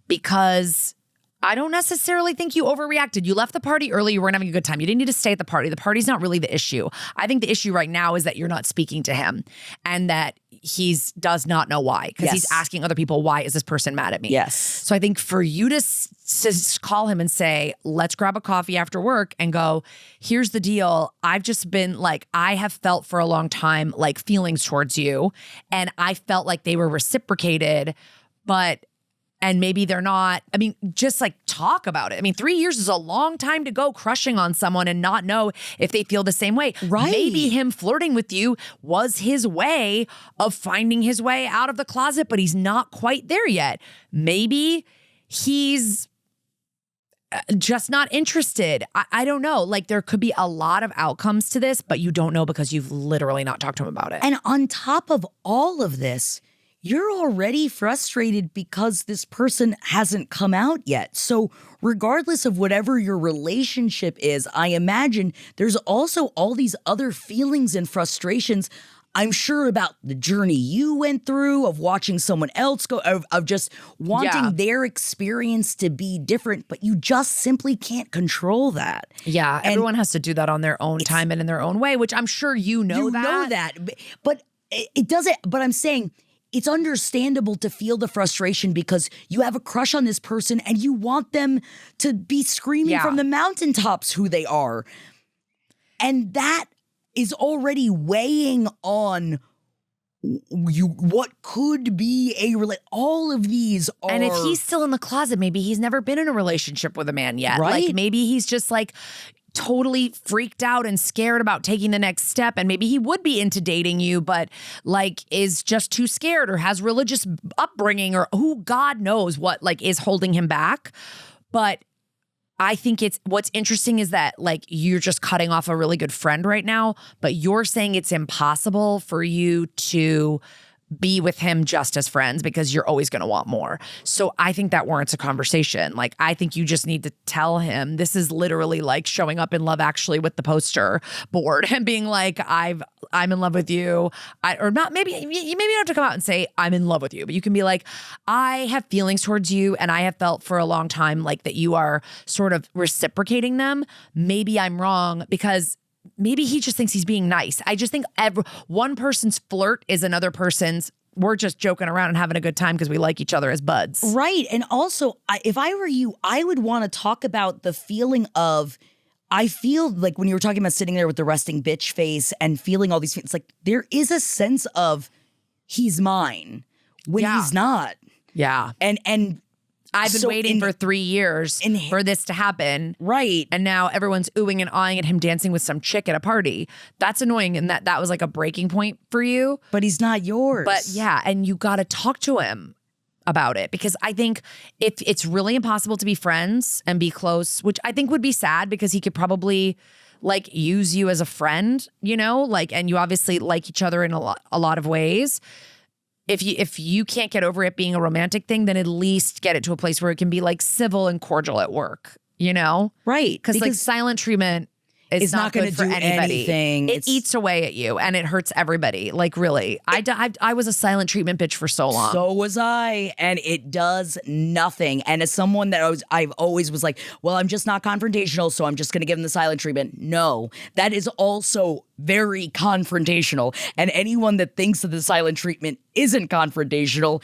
because I don't necessarily think you overreacted. You left the party early. You weren't having a good time. You didn't need to stay at the party. The party's not really the issue. I think the issue right now is that you're not speaking to him and that he does not know why because he's asking other people, why is this person mad at me? Yes. So I think for you to call him and say, let's grab a coffee after work and go, here's the deal. I've just been like, I have felt for a long time like feelings towards you and I felt like they were reciprocated, and maybe they're not. I mean, just like talk about it. I mean, 3 years is a long time to go crushing on someone and not know if they feel the same way. Right. Maybe him flirting with you was his way of finding his way out of the closet, but he's not quite there yet. Maybe he's just not interested. I don't know. Like there could be a lot of outcomes to this, but you don't know because you've literally not talked to him about it. And on top of all of this, you're already frustrated because this person hasn't come out yet. So regardless of whatever your relationship is, I imagine there's also all these other feelings and frustrations, I'm sure, about the journey you went through of watching someone else go, of just wanting their experience to be different, but you just simply can't control that. Yeah, everyone has to do that on their own time and in their own way, which I'm sure you know that. But it doesn't, but I'm saying, it's understandable to feel the frustration because you have a crush on this person and you want them to be screaming from the mountaintops who they are. And that is already weighing on you what could be all of these are. And if he's still in the closet, maybe he's never been in a relationship with a man yet. Right? Like maybe he's just like totally freaked out and scared about taking the next step. And maybe he would be into dating you, but like is just too scared or has religious upbringing or who God knows what like is holding him back. But I think what's interesting is that like you're just cutting off a really good friend right now, but you're saying it's impossible for you to be with him just as friends because you're always going to want more. So I think that warrants a conversation. Like, I think you just need to tell him this is literally like showing up in Love Actually with the poster board and being like, I'm in love with you. Or not, maybe you don't have to come out and say, I'm in love with you, but you can be like, I have feelings towards you and I have felt for a long time like that you are sort of reciprocating them. Maybe I'm wrong because maybe he just thinks he's being nice. I just think one person's flirt is another person's, we're just joking around and having a good time because we like each other as buds. Right. And also, if I were you, I would want to talk about the feeling of, I feel like when you were talking about sitting there with the resting bitch face and feeling all these feelings, like there is a sense of he's mine when he's not. Yeah. And I've been waiting for 3 years for this to happen. Right. And now everyone's oohing and awing at him dancing with some chick at a party. That's annoying. And that was like a breaking point for you. But he's not yours. But yeah, and you got to talk to him about it, because I think if it's really impossible to be friends and be close, which I think would be sad because he could probably like use you as a friend, you know, like, and you obviously like each other in a lot of ways. If you can't get over it being a romantic thing, then at least get it to a place where it can be like civil and cordial at work, you know? Right. Because like silent treatment is not going good to for do anybody. anything. It eats away at you and it hurts everybody. Like really, I was a silent treatment bitch for so long. So was I, and it does nothing. And as someone that I've always was like, well, I'm just not confrontational, so I'm just going to give him the silent treatment. No, that is also very confrontational. And anyone that thinks that the silent treatment isn't confrontational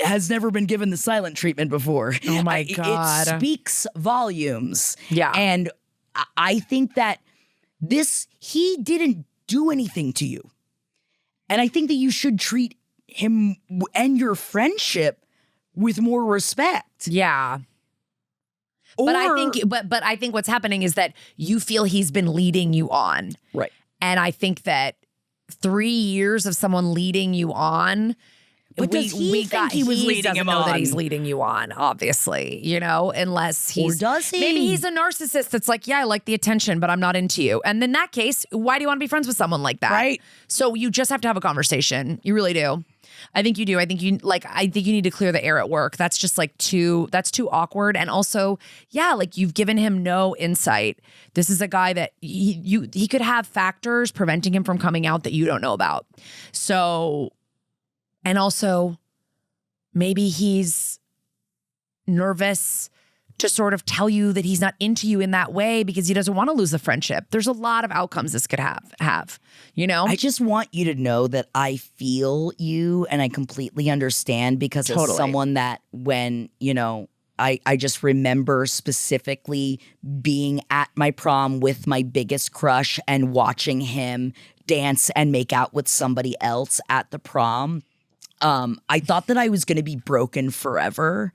has never been given the silent treatment before. Oh my God. It speaks volumes. Yeah. And I think that he didn't do anything to you. And I think that you should treat him and your friendship with more respect. Yeah. But I think what's happening is that you feel he's been leading you on. Right. And I think that 3 years of someone leading you on, but does he think he was leading him know on? that he's leading you on, obviously, you know, unless he's. Or does he? Maybe he's a narcissist that's like, yeah, I like the attention, but I'm not into you. And in that case, why do you want to be friends with someone like that? Right. So you just have to have a conversation. You really do. I think you do. I think you need to clear the air at work. That's just like that's too awkward. And also, yeah, like you've given him no insight. This is a guy that he could have factors preventing him from coming out that you don't know about. So, and also maybe he's nervous to sort of tell you that he's not into you in that way because he doesn't want to lose the friendship. There's a lot of outcomes this could have, you know? I just want you to know that I feel you and I completely understand, because as someone that when, you know, I just remember specifically being at my prom with my biggest crush and watching him dance and make out with somebody else at the prom. I thought that I was going to be broken forever.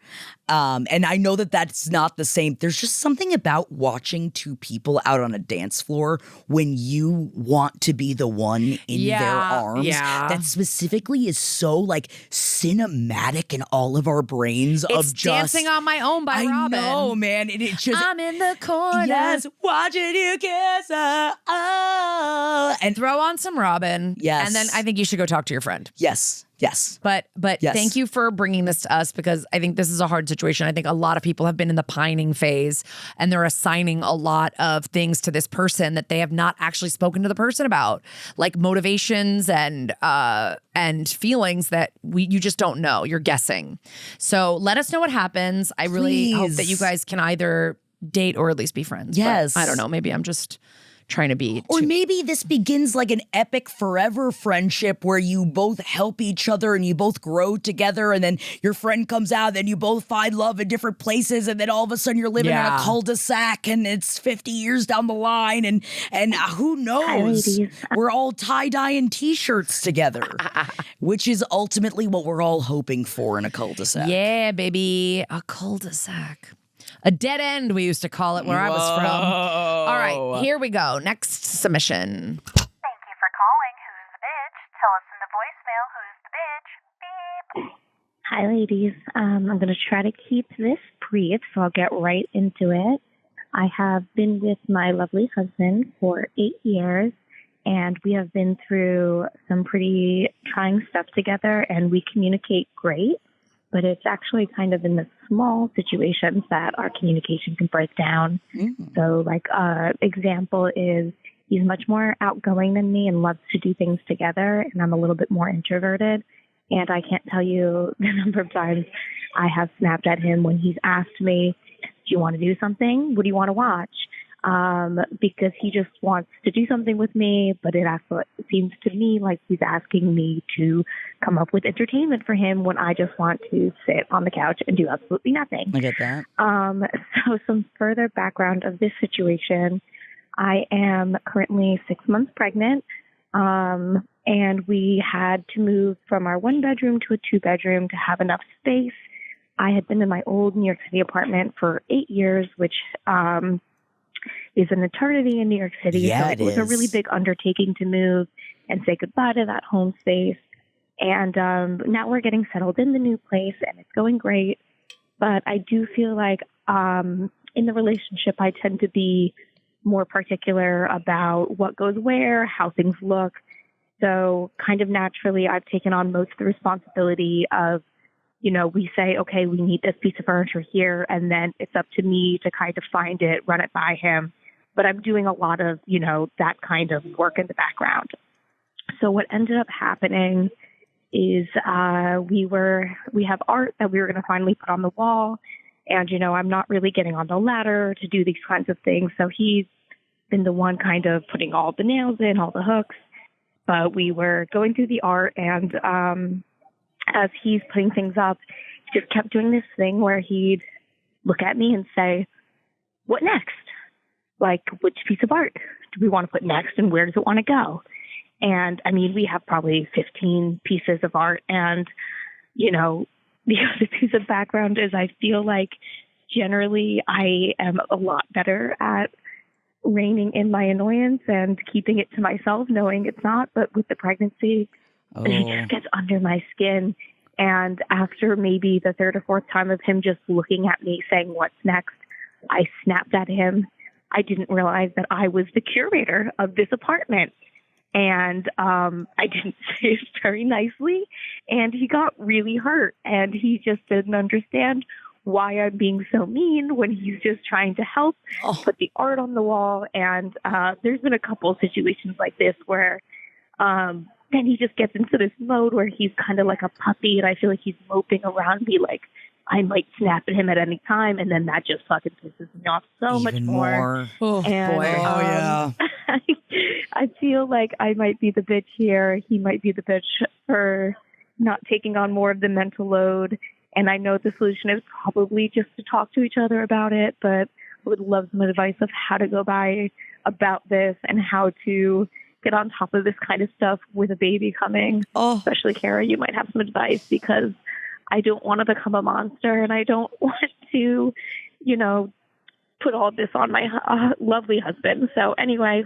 And I know that that's not the same. There's just something about watching two people out on a dance floor when you want to be the one in their arms that specifically is so like cinematic in all of our brains. It's of just Dancing on My Own by Robin. I know, man. And it just, I'm in the corner. Yes, watching you kiss her. Oh. And throw on some Robin. Yes. And then I think you should go talk to your friend. Yes. Yes. But Yes. Thank you for bringing this to us, because I think this is a hard situation. I think a lot of people have been in the pining phase and they're assigning a lot of things to this person that they have not actually spoken to the person about, like motivations and feelings that you just don't know. You're guessing. So let us know what happens. I really hope that you guys can either date or at least be friends. Yes. But I don't know. Maybe I'm just trying to be. Or maybe this begins like an epic forever friendship where you both help each other and you both grow together, and then your friend comes out, then you both find love in different places, and then all of a sudden you're living in a cul-de-sac and it's 50 years down the line, and who knows? We're all tie-dyeing t-shirts together, which is ultimately what we're all hoping for in a cul-de-sac. Yeah, baby. A cul-de-sac. A dead end, we used to call it where I was from. All right, here we go. Next submission. Thank you for calling. Who's the bitch? Tell us in the voicemail who's the bitch. Beep. Hi, ladies. I'm going to try to keep this brief, so I'll get right into it. I have been with my lovely husband for 8 years, and we have been through some pretty trying stuff together, and we communicate great. But it's actually kind of in the small situations that our communication can break down. Mm-hmm. So like example is he's much more outgoing than me and loves to do things together, and I'm a little bit more introverted. And I can't tell you the number of times I have snapped at him when he's asked me, do you want to do something? What do you want to watch? Because he just wants to do something with me, but it seems to me like he's asking me to come up with entertainment for him when I just want to sit on the couch and do absolutely nothing. I get that. So some further background of this situation. I am currently 6 months pregnant, and we had to move from our 1 bedroom to a 2 bedroom to have enough space I had been in my old New York City apartment for 8 years, which is an eternity in New York City. Yeah, so it was a really big undertaking to move and say goodbye to that home space. And now we're getting settled in the new place, and it's going great. But I do feel like in the relationship, I tend to be more particular about what goes where, how things look. So kind of naturally, I've taken on most of the responsibility of, we say, okay, we need this piece of furniture here, and then it's up to me to kind of find it, run it by him. But I'm doing a lot of, that kind of work in the background. So what ended up happening is we have art that we were going to finally put on the wall. And, I'm not really getting on the ladder to do these kinds of things. So he's been the one kind of putting all the nails in, all the hooks. But we were going through the art, and as he's putting things up, he just kept doing this thing where he'd look at me and say, what next? Like, which piece of art do we want to put next, and where does it want to go? And, we have probably 15 pieces of art. And, the other piece of background is I feel like generally I am a lot better at reining in my annoyance and keeping it to myself, knowing it's not. But with the pregnancy, it just gets under my skin. And after maybe the third or fourth time of him just looking at me saying, what's next, I snapped at him. I didn't realize that I was the curator of this apartment. And I didn't say it very nicely. And he got really hurt. And he just didn't understand why I'm being so mean when he's just trying to help put the art on the wall. And there's been a couple of situations like this where then he just gets into this mode where he's kind of like a puppy. And I feel like he's moping around me like I might snap at him at any time. And then that just fucking pisses me off so much more. Oh, and, boy. Yeah. I feel like I might be the bitch here. He might be the bitch for not taking on more of the mental load. And I know the solution is probably just to talk to each other about it, but I would love some advice of how to go about this and how to get on top of this kind of stuff with a baby coming. Especially, Kara, you might have some advice because I don't want to become a monster and I don't want to, put all this on my lovely husband. So anyway,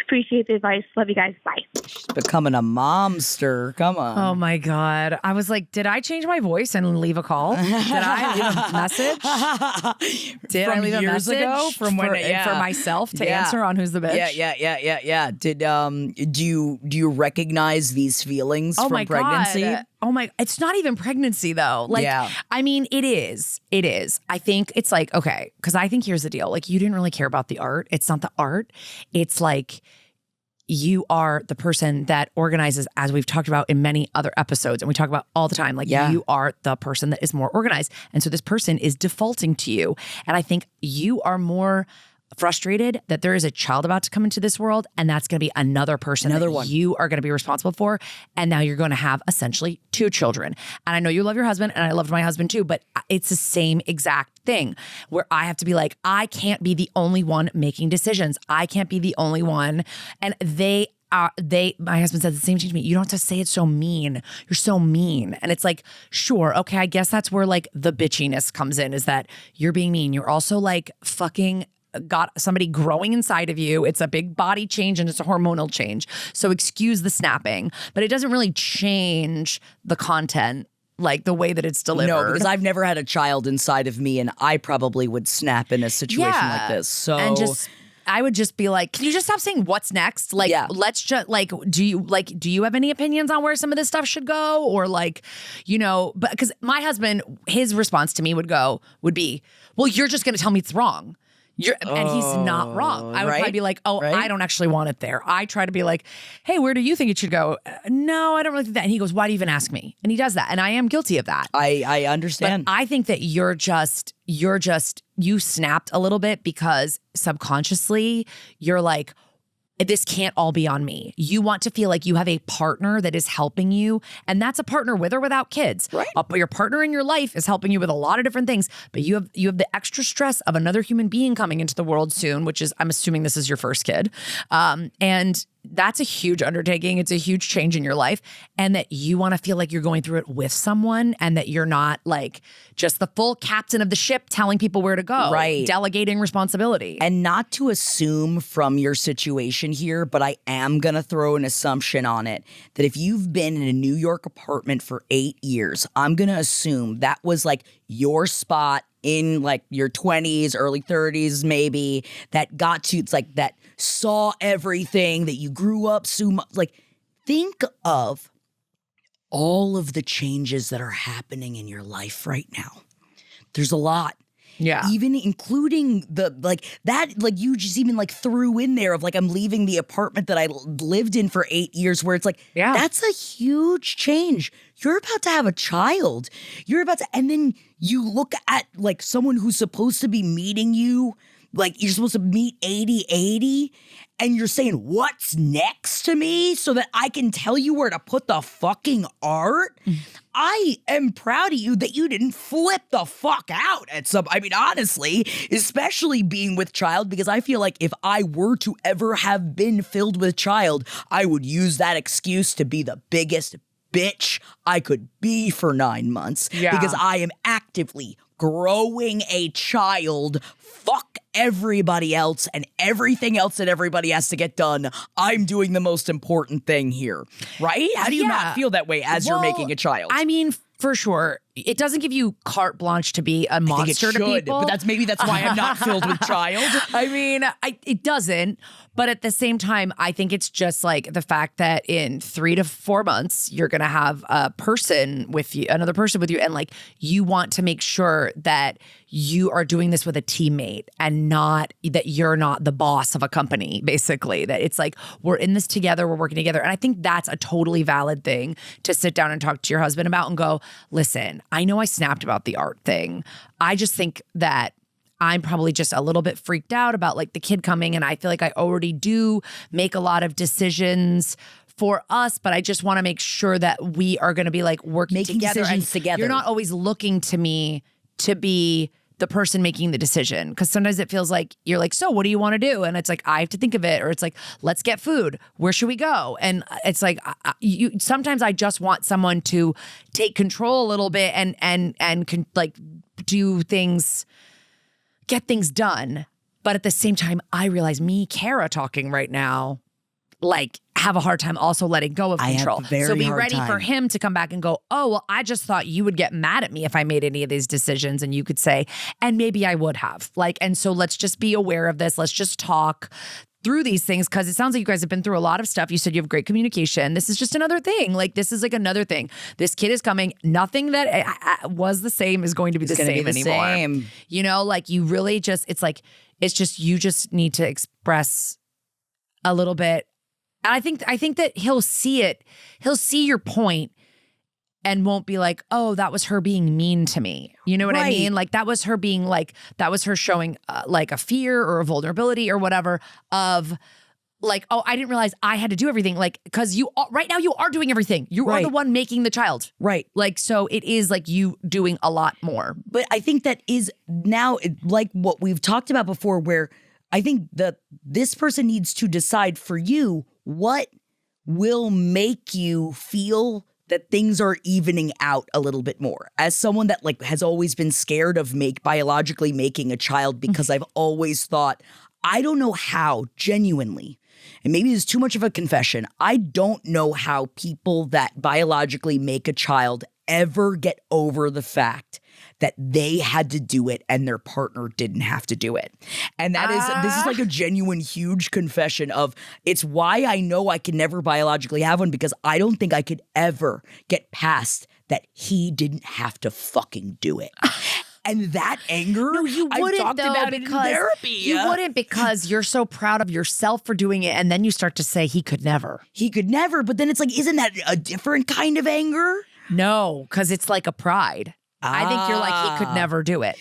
appreciate the advice. Love you guys. Bye. She's becoming a momster. Come on. Oh my God. I was like, did I change my voice and leave a call? Did I leave a message? Did I leave a message ago from when for myself to answer on Who's the Bitch? Yeah. Did do you recognize these feelings from pregnancy? God. Oh my, it's not even pregnancy though. Like, it is. I think it's like, okay, because I think here's the deal. Like, you didn't really care about the art. It's not the art. It's like, you are the person that organizes, as we've talked about in many other episodes, and we talk about all the time, like you are the person that is more organized. And so this person is defaulting to you. And I think you are frustrated that there is a child about to come into this world, and that's going to be another person that you are going to be responsible for. And now you're going to have essentially 2 children. And I know you love your husband, and I loved my husband too, but it's the same exact thing where I have to be like, I can't be the only one making decisions. I can't be the only one. And my husband said the same thing to me. You don't have to say it so mean. You're so mean. And it's like, sure, okay, I guess that's where like the bitchiness comes in, is that you're being mean. You're also like fucking got somebody growing inside of you. It's a big body change and it's a hormonal change. So excuse the snapping, but it doesn't really change the content, like the way that it's delivered. No, because I've never had a child inside of me, and I probably would snap in a situation like this. So I would just be like, can you just stop saying what's next? Like, let's just do you have any opinions on where some of this stuff should go? Or like, but because my husband, his response to me would be, well, you're just going to tell me it's wrong. And he's not wrong. I would probably be like, I don't actually want it there. I try to be like, hey, where do you think it should go? No, I don't really think that. And he goes, why do you even ask me? And he does that. And I am guilty of that. I understand. But I think that you snapped a little bit because subconsciously you're like, this can't all be on me. You want to feel like you have a partner that is helping you, and that's a partner with or without kids. Right. But your partner in your life is helping you with a lot of different things, but you have the extra stress of another human being coming into the world soon, which is, I'm assuming this is your first kid. And that's a huge undertaking. It's a huge change in your life, and that you want to feel like you're going through it with someone, and that you're not like just the full captain of the ship telling people where to go. Right. Delegating responsibility. And not to assume from your situation here, but I am going to throw an assumption on it that if you've been in a New York apartment for 8 years, I'm going to assume that was like your spot in like your 20s, early 30s, maybe, that got to, it's like that saw everything, that you grew up so much. Like, think of all of the changes that are happening in your life right now. There's a lot. Yeah. Even including the, like, that, like, you just even, like, threw in there of, like, I'm leaving the apartment that I lived in for 8 years, where it's like, Yeah. that's a huge change. You're about to have a child. You're about to, and then you look at, like, someone who's supposed to be meeting you, like, you're supposed to meet 80-80, and you're saying, what's next to me so that I can tell you where to put the fucking art? I am proud of you that you didn't flip the fuck out at some, I mean, honestly, especially being with child, because I feel like if I were to ever have been filled with child, I would use that excuse to be the biggest bitch I could be for 9 months. Yeah. Because I am actively growing a child. Fuck everybody else and everything else that everybody has to get done. I'm doing the most important thing here, right? How do you Yeah. not feel that way as you're Well, making a child? I mean, for sure, it doesn't give you carte blanche to be a monster I think it to should, people. but that's why I'm not filled with child. I mean, it doesn't. But at the same time, I think it's just like the fact that in 3 to 4 months, you're going to have a person with you, another person with you. And like, you want to make sure that you are doing this with a teammate and not that you're not the boss of a company, basically. That it's like, we're in this together, we're working together. And I think that's a totally valid thing to sit down and talk to your husband about and go, listen, I know I snapped about the art thing. I just think that I'm probably just a little bit freaked out about like the kid coming, and I feel like I already do make a lot of decisions for us, but I just want to make sure that we are going to be like working Making together. decisions together. You're not always looking to me to be the person making the decision, because sometimes it feels like you're like, so what do you want to do? And it's like, I have to think of it, or it's like, let's get food. Where should we go? And it's like, sometimes I just want someone to take control a little bit and like do things, get things done. But at the same time, I realize me, Kara, talking right now, like, have a hard time also letting go of control. So be ready for him to come back and go, oh, well, I just thought you would get mad at me if I made any of these decisions. And you could say, and maybe I would have. Like, and so let's just be aware of this. Let's just talk through these things, because it sounds like you guys have been through a lot of stuff. You said you have great communication. This is just another thing. Like, this is like another thing. This kid is coming. Nothing that was the same is going to be the same anymore. Same. You know, like, you really just, it's like, it's just, you just need to express a little bit. And I think that he'll see it. He'll see your point and won't be like, oh, that was her being mean to me. You know what I mean? Like, that was her being like, that was her showing like a fear or a vulnerability or whatever of like, oh, I didn't realize I had to do everything. Like, because right now you are doing everything. You are the one making the child. Right. Like, so it is like you doing a lot more. But I think that is now like what we've talked about before, where I think that this person needs to decide for you what will make you feel that things are evening out a little bit more. As someone that like has always been scared of biologically making a child, because I've always thought, I don't know how, genuinely, and maybe it's too much of a confession, I don't know how people that biologically make a child ever get over the fact that they had to do it and their partner didn't have to do it. And that this is like a genuine huge confession of, it's why I know I can never biologically have one, because I don't think I could ever get past that he didn't have to fucking do it. And that anger, no, you wouldn't, I've talked though, about it in therapy. You wouldn't, because you're so proud of yourself for doing it, and then you start to say he could never. He could never, but then it's like, isn't that a different kind of anger? No, because it's like a pride. I think you're like, he could never do it.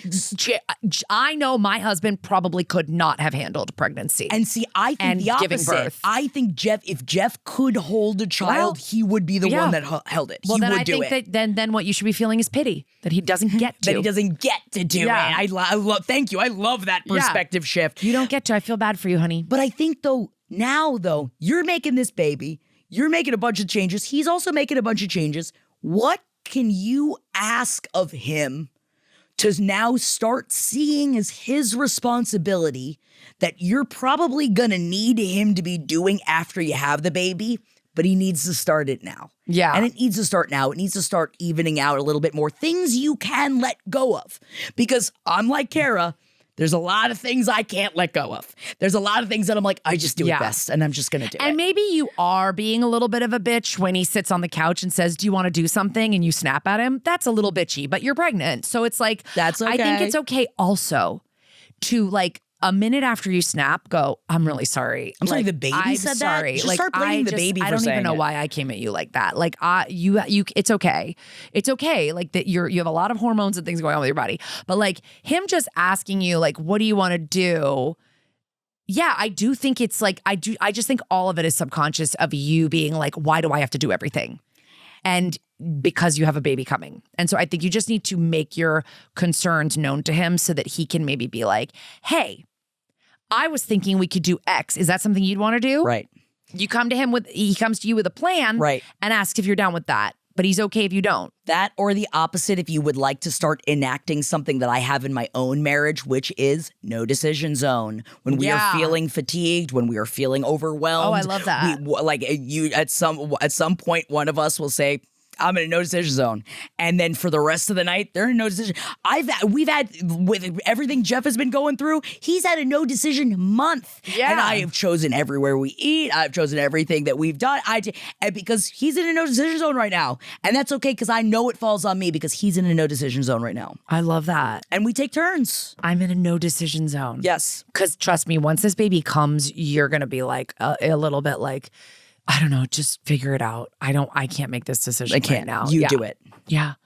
I know my husband probably could not have handled pregnancy. And see, I think the opposite. Giving birth. I think if Jeff could hold a child, he would be the one that held it. Well, he then would I do think it. that then what you should be feeling is pity that he doesn't get to. That he doesn't get to do it. I love. Thank you. I love that perspective shift. You don't get to. I feel bad for you, honey. But I think though, Now, though, you're making this baby. You're making a bunch of changes. He's also making a bunch of changes. What can you ask of him to now start seeing as his responsibility that you're probably going to need him to be doing after you have the baby, but he needs to start it now? Yeah. And it needs to start now. It needs to start evening out a little bit more. Things you can let go of. Because I'm like Kara, there's a lot of things I can't let go of. There's a lot of things that I'm like, I just do it best, and I'm just going to do it. And maybe you are being a little bit of a bitch when he sits on the couch and says, do you want to do something? And you snap at him. That's a little bitchy, but you're pregnant. So it's like, That's okay. I think it's okay also to like a minute after you snap, go, I'm really sorry. I'm sorry Like, the baby I'm said sorry. that? Just Like, start blaming the baby for I don't saying even know it. why I came at you like that. Like, you, it's okay. It's okay. Like that you have a lot of hormones and things going on with your body. But like him just asking you, like, what do you want to do? Yeah, I do think it's like, I just think all of it is subconscious of you being like, why do I have to do everything? And because you have a baby coming. And so I think you just need to make your concerns known to him so that he can maybe be like, hey, I was thinking we could do X. Is that something you'd want to do? Right. You come to him he comes to you with a plan. Right. And asks if you're down with that. But he's okay if you don't. That or the opposite, if you would like to start enacting something that I have in my own marriage, which is no decision zone. When we are feeling fatigued, when we are feeling overwhelmed. Oh, I love that. At some point, one of us will say, I'm in a no decision zone. And then for the rest of the night, they're in no decision. We've had, with everything Jeff has been going through, he's had a no decision month. Yeah. And I have chosen everywhere we eat. I've chosen everything that we've done. And because he's in a no decision zone right now. And that's okay because I know it falls on me because he's in a no decision zone right now. I love that. And we take turns. I'm in a no decision zone. Yes. Because trust me, once this baby comes, you're going to be like a little bit like, I don't know, just figure it out. I can't make this decision right now. You do it. Yeah.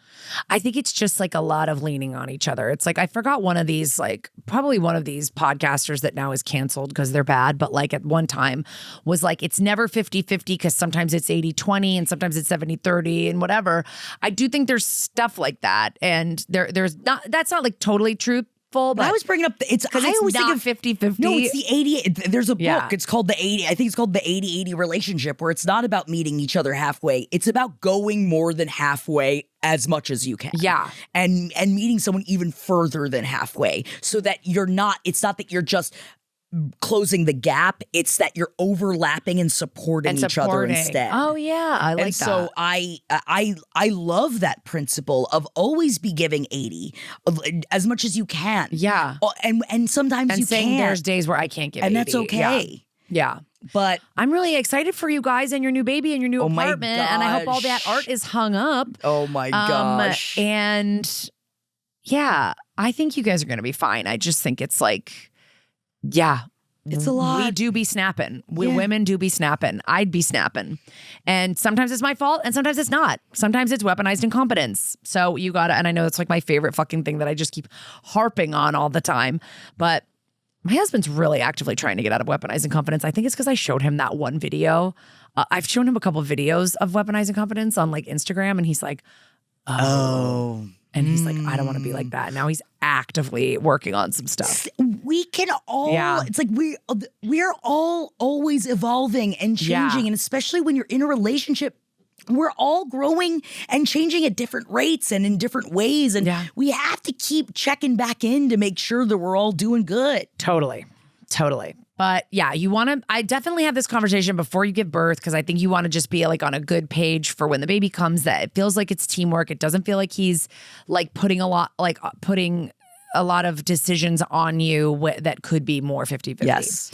I think it's just like a lot of leaning on each other. It's like, I forgot one of these, like probably one of these podcasters that now is canceled because they're bad, but like at one time was like, it's never 50-50 because sometimes it's 80-20 and sometimes it's 70-30 and whatever. I do think there's stuff like that. And that's not like totally truthful. But I was bringing up, I always not think of 50-50. No, it's the 80. There's a book. Yeah. It's called the 80. I think it's called the 80-80 relationship, where it's not about meeting each other halfway. It's about going more than halfway as much as you can. Yeah. And meeting someone even further than halfway, so that it's not that you're just closing the gap, it's that you're overlapping and supporting each other instead. Oh yeah, I like that. So I love that principle of always be giving 80 as much as you can. Yeah. And sometimes you saying can't. there's days where I can't give 80. And that's okay. Yeah. But I'm really excited for you guys and your new baby and your new apartment. And I hope all that art is hung up. Oh my gosh. And yeah, I think you guys are going to be fine. I just think it's like, yeah. It's a lot. We do be snapping. Women do be snapping. I'd be snapping. And sometimes it's my fault and sometimes it's not. Sometimes it's weaponized incompetence. So you gotta, and I know it's like my favorite fucking thing that I just keep harping on all the time. But my husband's really actively trying to get out of weaponized incompetence. I think it's because I showed him that one video. I've shown him a couple of videos of weaponized incompetence on like Instagram, and he's like, oh. And he's like, I don't want to be like that. Now he's actively working on some stuff. We can all, it's like we're all always evolving and changing. And especially when you're in a relationship, we're all growing and changing at different rates and in different ways. And we have to keep checking back in to make sure that we're all doing good. Totally. But yeah, I definitely have this conversation before you give birth, because I think you want to just be like on a good page for when the baby comes, that it feels like it's teamwork. It doesn't feel like he's like putting a lot of decisions on you that could be more 50-50. Yes.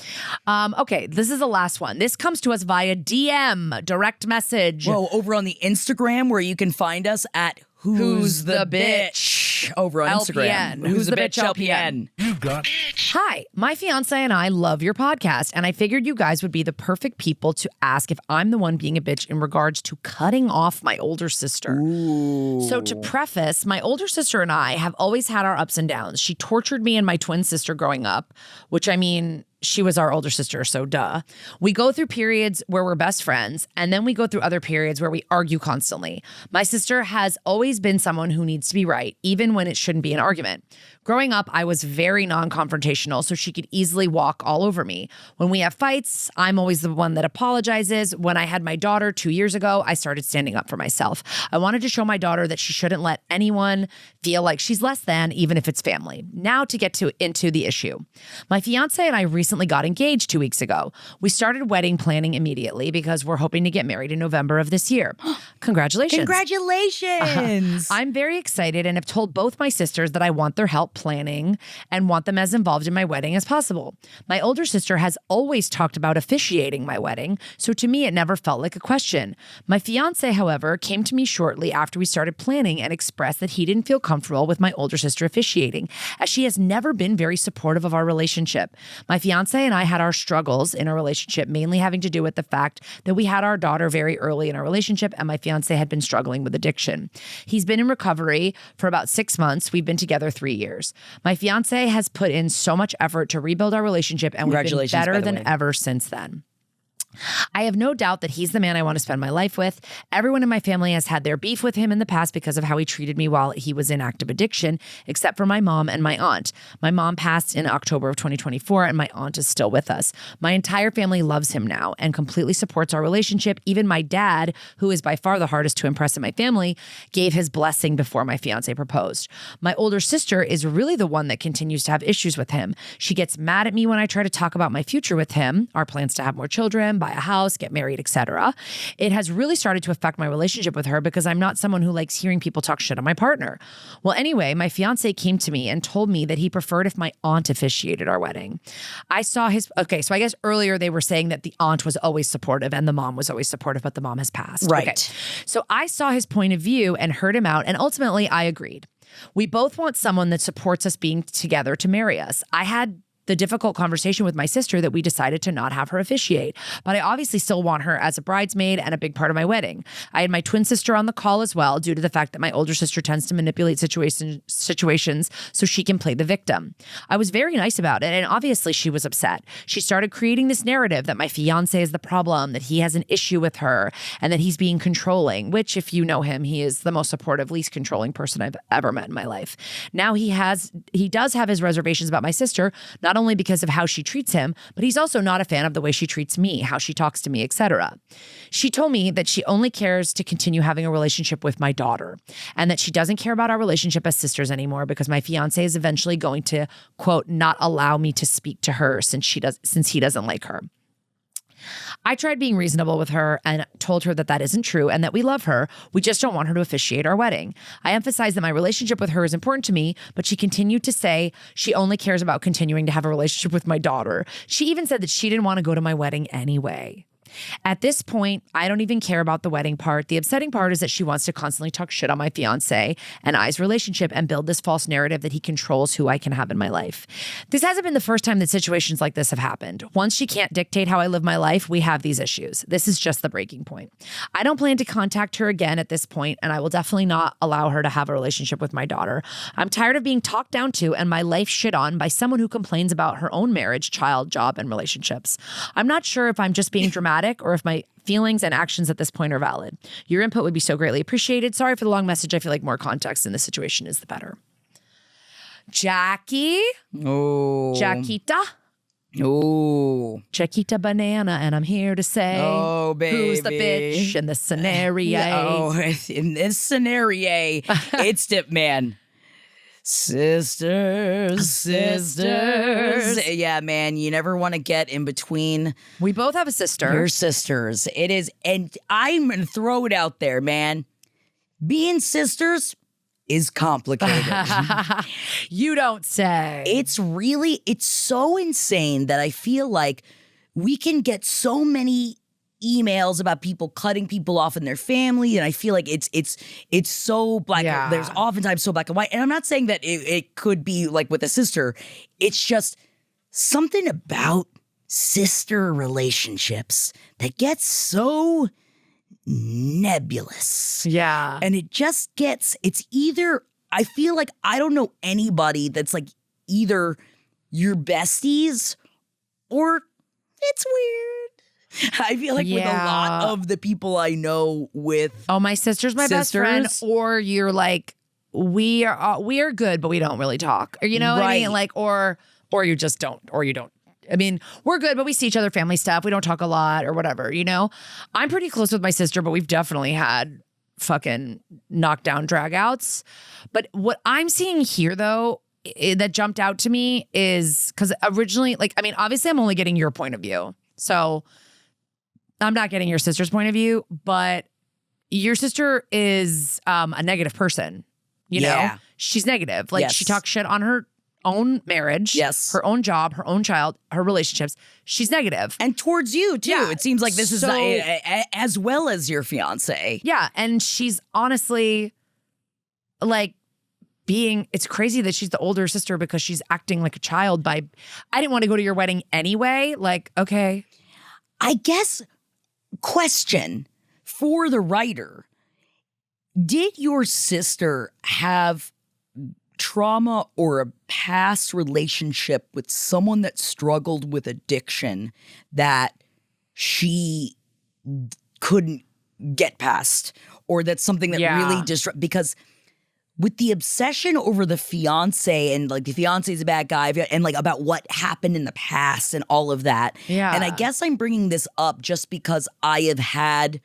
Okay, this is the last one. This comes to us via DM, direct message. Whoa, over on the Instagram, where you can find us at Who's the Bitch over on Instagram. Who's the Bitch LPN. You've got Hi, my fiance and I love your podcast, and I figured you guys would be the perfect people to ask if I'm the one being a bitch in regards to cutting off my older sister. Ooh. So to preface, my older sister and I have always had our ups and downs. She tortured me and my twin sister growing up, which I mean, she was our older sister, so duh. We go through periods where we're best friends, and then we go through other periods where we argue constantly. My sister has always been someone who needs to be right, even when it shouldn't be an argument. Growing up, I was very non-confrontational, so she could easily walk all over me. When we have fights, I'm always the one that apologizes. When I had my daughter 2 years ago, I started standing up for myself. I wanted to show my daughter that she shouldn't let anyone feel like she's less than, even if it's family. Now to get into the issue. My fiance and I recently got engaged 2 weeks ago. We started wedding planning immediately because we're hoping to get married in November of this year. Congratulations. Congratulations. I'm very excited and have told both my sisters that I want their help planning and want them as involved in my wedding as possible. My older sister has always talked about officiating my wedding, so to me it never felt like a question. My fiance, however, came to me shortly after we started planning and expressed that he didn't feel comfortable with my older sister officiating, as she has never been very supportive of our relationship. My fiance and I had our struggles in our relationship, mainly having to do with the fact that we had our daughter very early in our relationship and my fiance had been struggling with addiction. He's been in recovery for about 6 months. We've been together 3 years. My fiance has put in so much effort to rebuild our relationship, and we've been better than ever since then. I have no doubt that he's the man I want to spend my life with. Everyone in my family has had their beef with him in the past because of how he treated me while he was in active addiction, except for my mom and my aunt. My mom passed in October of 2024, and my aunt is still with us. My entire family loves him now and completely supports our relationship. Even my dad, who is by far the hardest to impress in my family, gave his blessing before my fiance proposed. My older sister is really the one that continues to have issues with him. She gets mad at me when I try to talk about my future with him, our plans to have more children, buy a house, get married, etc. It has really started to affect my relationship with her because I'm not someone who likes hearing people talk shit on my partner. Well, anyway, my fiance came to me and told me that he preferred if my aunt officiated our wedding. I saw his, okay, so I guess earlier they were saying that the aunt was always supportive and the mom was always supportive, but the mom has passed. Right. Okay. So I saw his point of view and heard him out, and ultimately I agreed. We both want someone that supports us being together to marry us. I had the difficult conversation with my sister that we decided to not have her officiate. But I obviously still want her as a bridesmaid and a big part of my wedding. I had my twin sister on the call as well, due to the fact that my older sister tends to manipulate situations so she can play the victim. I was very nice about it, and obviously she was upset. She started creating this narrative that my fiance is the problem, that he has an issue with her, and that he's being controlling, which, if you know him, he is the most supportive, least controlling person I've ever met in my life. Now he does have his reservations about my sister, not only because of how she treats him, but he's also not a fan of the way she treats me, how she talks to me, etc. She told me that she only cares to continue having a relationship with my daughter, and that she doesn't care about our relationship as sisters anymore because my fiance is eventually going to, quote, not allow me to speak to her since he doesn't like her. I tried being reasonable with her and told her that that isn't true and that we love her. We just don't want her to officiate our wedding. I emphasized that my relationship with her is important to me, but she continued to say she only cares about continuing to have a relationship with my daughter. She even said that she didn't want to go to my wedding anyway. At this point, I don't even care about the wedding part. The upsetting part is that she wants to constantly talk shit on my fiance and I's relationship and build this false narrative that he controls who I can have in my life. This hasn't been the first time that situations like this have happened. Once she can't dictate how I live my life, we have these issues. This is just the breaking point. I don't plan to contact her again at this point, and I will definitely not allow her to have a relationship with my daughter. I'm tired of being talked down to and my life shit on by someone who complains about her own marriage, child, job, and relationships. I'm not sure if I'm just being dramatic or if my feelings and actions at this point are valid. Your input would be so greatly appreciated. Sorry for the long message. I feel like more context in this situation is the better. Jackie. Oh. Jackita. Oh. Jackita Banana, and I'm here to say, oh, baby, who's the bitch in this scenario? In this scenario, it's Dip Man. Sisters. Yeah, man, you never want to get in between. We both have a sister. Your sisters. It is, and I'm going to throw it out there, man. Being sisters is complicated. You don't say. It's so insane that I feel like we can get so many emails about people cutting people off in their family, and I feel like it's so black. Yeah. There's oftentimes so black and white, and I'm not saying that it could be like with a sister. It's just something about sister relationships that gets so nebulous. Yeah. And it's either, I feel like I don't know anybody that's like either your besties or it's weird. I feel like with a lot of the people I know with my sister's my best friend, or you're like, we are good, but we don't really talk. Or you know what I mean? Like, or you just don't, or you don't. I mean, we're good, but we see each other family stuff. We don't talk a lot or whatever, you know? I'm pretty close with my sister, but we've definitely had fucking knockdown dragouts. But what I'm seeing here, though, that jumped out to me is because originally, like, I mean, obviously I'm only getting your point of view. So I'm not getting your sister's point of view, but your sister is a negative person. You know, she's negative. Like she talks shit on her own marriage, her own job, her own child, her relationships. She's negative. And towards you, too. Yeah. It seems like this is as well as your fiance. Yeah. And she's honestly like it's crazy that she's the older sister because she's acting like a child I didn't want to go to your wedding anyway. Like, okay. I guess, question for the writer. Did your sister have trauma or a past relationship with someone that struggled with addiction that she couldn't get past, or that's something that really because with the obsession over the fiance and like the fiance is a bad guy and like about what happened in the past and all of that. Yeah. And I guess I'm bringing this up just because I have had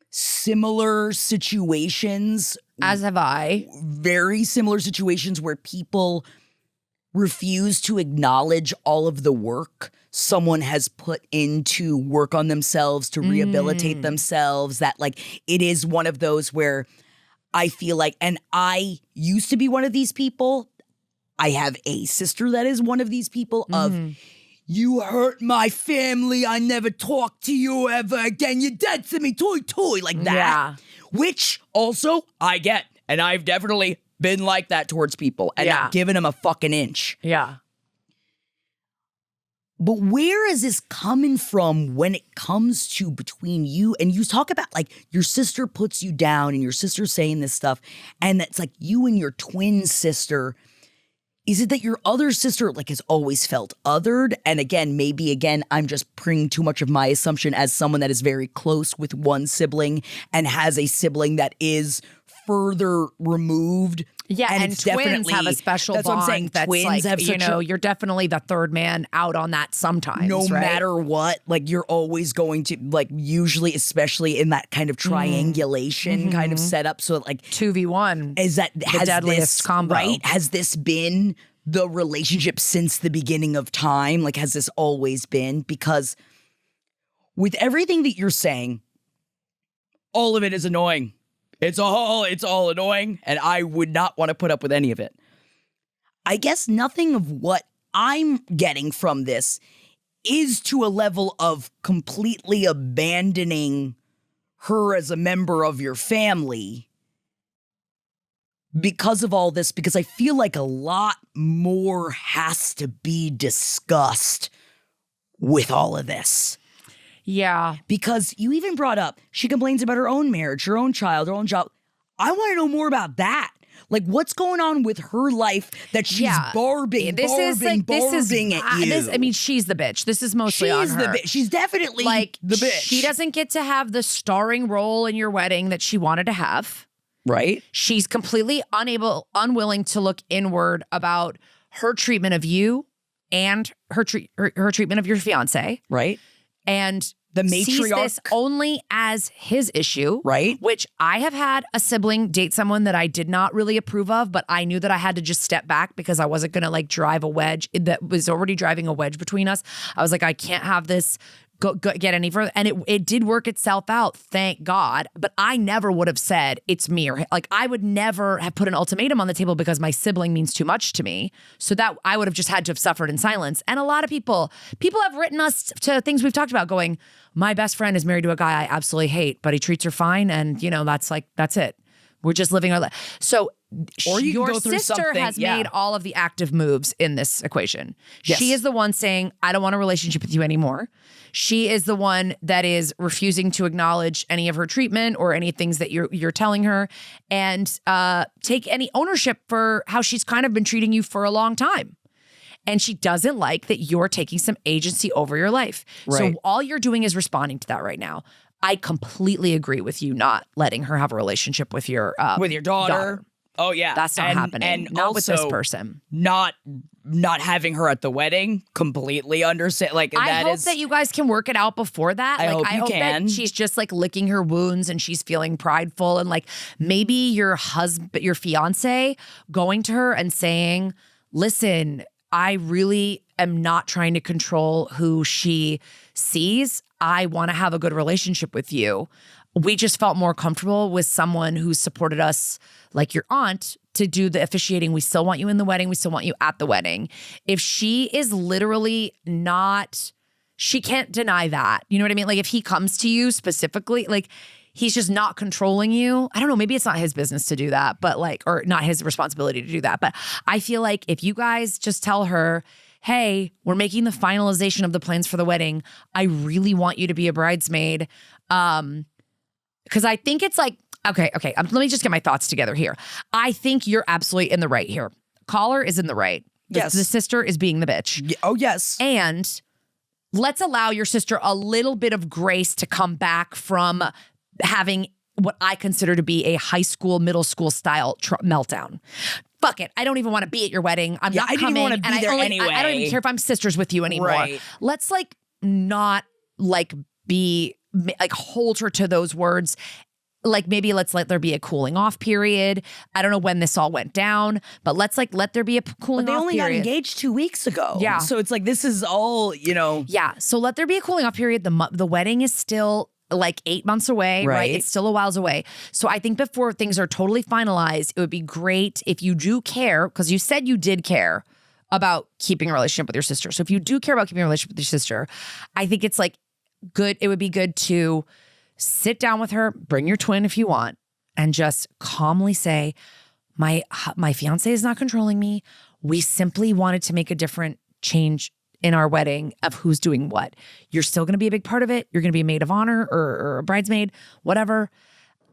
similar situations. As have I. Very similar situations where people refuse to acknowledge all of the work someone has put into work on themselves to rehabilitate themselves. That like it is one of those where I feel like, and I used to be one of these people. I have a sister that is one of these people of, you hurt my family. I never talk to you ever again. You're dead to me, toy, like that. Yeah. Which also I get. And I've definitely been like that towards people and not giving them a fucking inch. Yeah. But where is this coming from when it comes to between you and you talk about like your sister puts you down and your sister saying this stuff and that's like you and your twin sister. Is it that your other sister like has always felt othered? And again, I'm just bringing too much of my assumption as someone that is very close with one sibling and has a sibling that is further removed. Yeah, and twins have a special bond. That's what I'm saying. That's twins like, have such you're definitely the third man out on that sometimes. No matter what, like you're always going to like usually, especially in that kind of triangulation kind of setup. So like 2v1 is that the deadliest combo, right? Has this been the relationship since the beginning of time? Like has this always been? Because with everything that you're saying, all of it is annoying. It's all annoying, and I would not want to put up with any of it. I guess nothing of what I'm getting from this is to a level of completely abandoning her as a member of your family because of all this, because I feel like a lot more has to be discussed with all of this. Yeah. Because you even brought up, she complains about her own marriage, her own child, her own job. I want to know more about that. Like, what's going on with her life that she's barbing at you? I mean, she's the bitch. This is mostly on her. She's the bitch. She's definitely like, the bitch. She doesn't get to have the starring role in your wedding that she wanted to have. Right. She's completely unwilling to look inward about her treatment of you and her treatment of your fiance. Right. And the matriarch sees this only as his issue, right? Which I have had a sibling date someone that I did not really approve of, but I knew that I had to just step back because I wasn't going to like drive a wedge that was already driving a wedge between us. I was like, I can't have this get any further. And it did work itself out, thank God. But I never would have said it's me, or like I would never have put an ultimatum on the table because my sibling means too much to me. So that I would have just had to have suffered in silence. And a lot of people have written us to things we've talked about going, my best friend is married to a guy I absolutely hate, but he treats her fine. And that's it. We're just living our life. So or you your can go through sister has made all of the active moves in this equation. Yes. She is the one saying, I don't want a relationship with you anymore. She is the one that is refusing to acknowledge any of her treatment or any things that you're telling her and take any ownership for how she's kind of been treating you for a long time. And she doesn't like that you're taking some agency over your life. Right. So all you're doing is responding to that right now. I completely agree with you not letting her have a relationship with your daughter. Oh yeah, that's not happening. And not with this also person. Not having her at the wedding. Completely understand. Like I hope that you guys can work it out before that. I hope you can. that she's just like licking her wounds and she's feeling prideful, and like maybe your fiance going to her and saying, "Listen, I really am not trying to control who she sees. I want to have a good relationship with you. We just felt more comfortable with someone who supported us, like your aunt, to do the officiating. We still want you in the wedding. We still want you at the wedding." If she is literally not, she can't deny that. You know what I mean? Like if he comes to you specifically, like he's just not controlling you. I don't know, maybe it's not his business to do that, but like, or not his responsibility to do that. But I feel like if you guys just tell her, hey, we're making the finalization of the plans for the wedding. I really want you to be a bridesmaid. Because I think it's like, okay. Let me just get my thoughts together here. I think you're absolutely in the right here. Caller is in the right. Yes. The sister is being the bitch. Oh, yes. And let's allow your sister a little bit of grace to come back from having what I consider to be a high school, middle school style meltdown. Fuck it. I don't even want to be at your wedding. I'm not I didn't coming. want to be there anyway. I don't even care if I'm sisters with you anymore. Right. Let's like not like be like hold her to those words. Like maybe let's let there be a cooling off period. I don't know when this all went down, but let's like let there be a cooling off period. They only got engaged 2 weeks ago. Yeah. So it's like this is all, you know. Yeah. So let there be a cooling off period. The wedding is still like 8 months away, right? It's still a whiles away. So I think before things are totally finalized, it would be great if you do care, because you said you did care about keeping a relationship with your sister. So if you do care about keeping a relationship with your sister, I think it's like good. It would be good to sit down with her, bring your twin if you want, and just calmly say, my fiance is not controlling me. We simply wanted to make a different change in our wedding of who's doing what. You're still going to be a big part of it. You're going to be a maid of honor or a bridesmaid, whatever.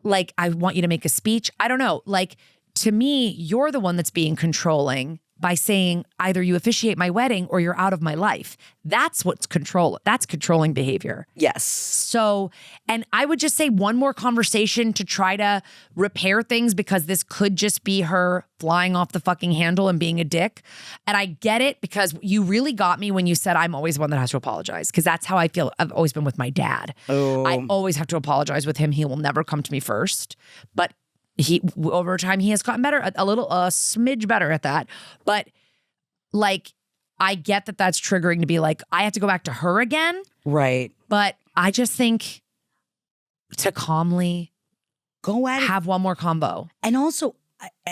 Like, I want you to make a speech. I don't know. Like, to me, you're the one that's being controlling by saying either you officiate my wedding or you're out of my life. That's what's that's controlling behavior. Yes. So, and I would just say one more conversation to try to repair things, because this could just be her flying off the fucking handle and being a dick. And I get it, because you really got me when you said I'm always one that has to apologize, because that's how I feel. I've always been with my dad. Oh. I always have to apologize with him. He will never come to me first. But over time, he has gotten better, a smidge better at that. But like, I get that that's triggering to be like, I have to go back to her again. Right. But I just think to calmly go at it. Have one more combo. And also,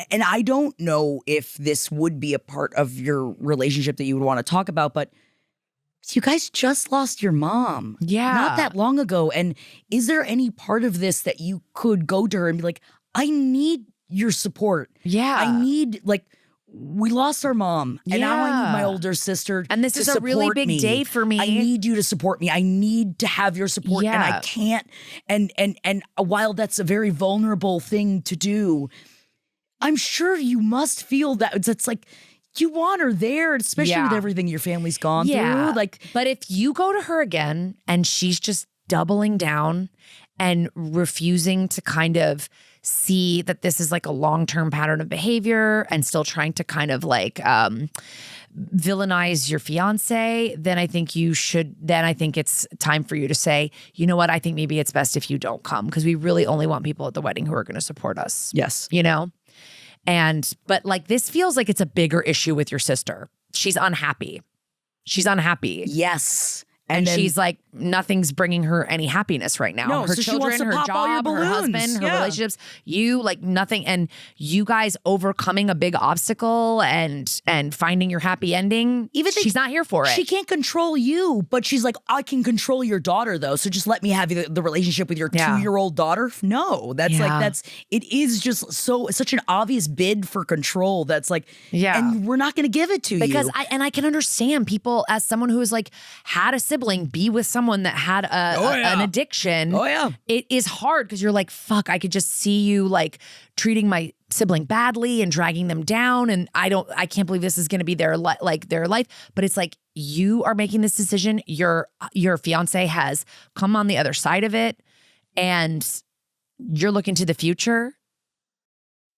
and I don't know if this would be a part of your relationship that you would want to talk about, but you guys just lost your mom. Yeah. Not that long ago. And is there any part of this that you could go to her and be like, I need your support. Yeah. I need, like, we lost our mom. And now I need my older sister and this to is a really support big me. day for me. I need you to support me. I need to have your support. Yeah. And I can't. And while that's a very vulnerable thing to do, I'm sure you must feel that. It's like, you want her there, especially with everything your family's gone through. Like, but if you go to her again and she's just doubling down and refusing to kind of see that this is like a long-term pattern of behavior and still trying to kind of like villainize your fiance, then I think it's time for you to say, you know what, I think maybe it's best if you don't come, because we really only want people at the wedding who are going to support us. Yes. You know? But like, this feels like it's a bigger issue with your sister. She's unhappy. Yes. And she's like, nothing's bringing her any happiness right now. No, her so she children, wants to her pop all your job, her balloons. husband, her Yeah. relationships, you, like nothing. And you guys overcoming a big obstacle and finding your happy ending. She's not here for it. She can't control you, but she's like, I can control your daughter though. So just let me have the relationship with your 2-year-old daughter. No, it is just such an obvious bid for control. That's like, and we're not going to give it to you. Because I can understand people, as someone who has like had a sibling be with someone that had an addiction, it is hard because you're like, fuck, I could just see you like treating my sibling badly and dragging them down. And I can't believe this is going to be their life. But it's like, you are making this decision. Your fiance has come on the other side of it and you're looking to the future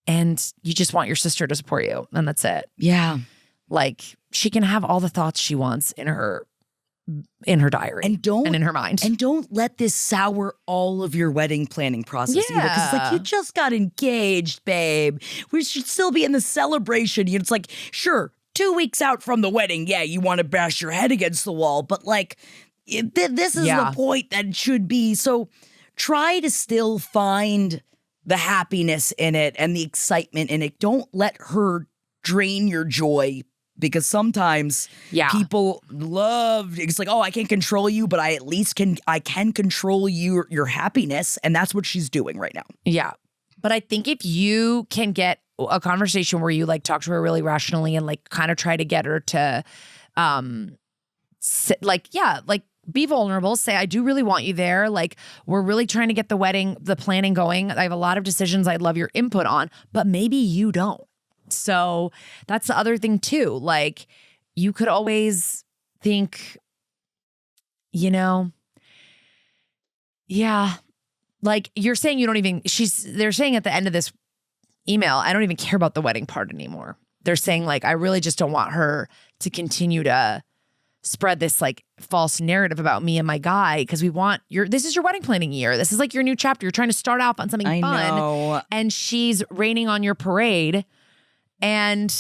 and you just want your sister to support you. And that's it. Yeah. Like, she can have all the thoughts she wants in her diary and in her mind. And don't let this sour all of your wedding planning process either. Because like, you just got engaged, babe. We should still be in the celebration. It's like, sure, 2 weeks out from the wedding, yeah, you want to bash your head against the wall. But like, this is the point that should be. So try to still find the happiness in it and the excitement in it. Don't let her drain your joy. Because sometimes people love, it's like, oh, I can't control you, but I at least can control your happiness. And that's what she's doing right now. Yeah. But I think if you can get a conversation where you like talk to her really rationally and like kind of try to get her to be vulnerable, say, I do really want you there. Like, we're really trying to get the planning going. I have a lot of decisions I'd love your input on, but maybe you don't. So that's the other thing too. Like, you could always think, like you're saying they're saying at the end of this email, I don't even care about the wedding part anymore. They're saying like, I really just don't want her to continue to spread this like false narrative about me and my guy, because this is your wedding planning year. This is like your new chapter. You're trying to start off on something fun. Know. And she's raining on your parade. And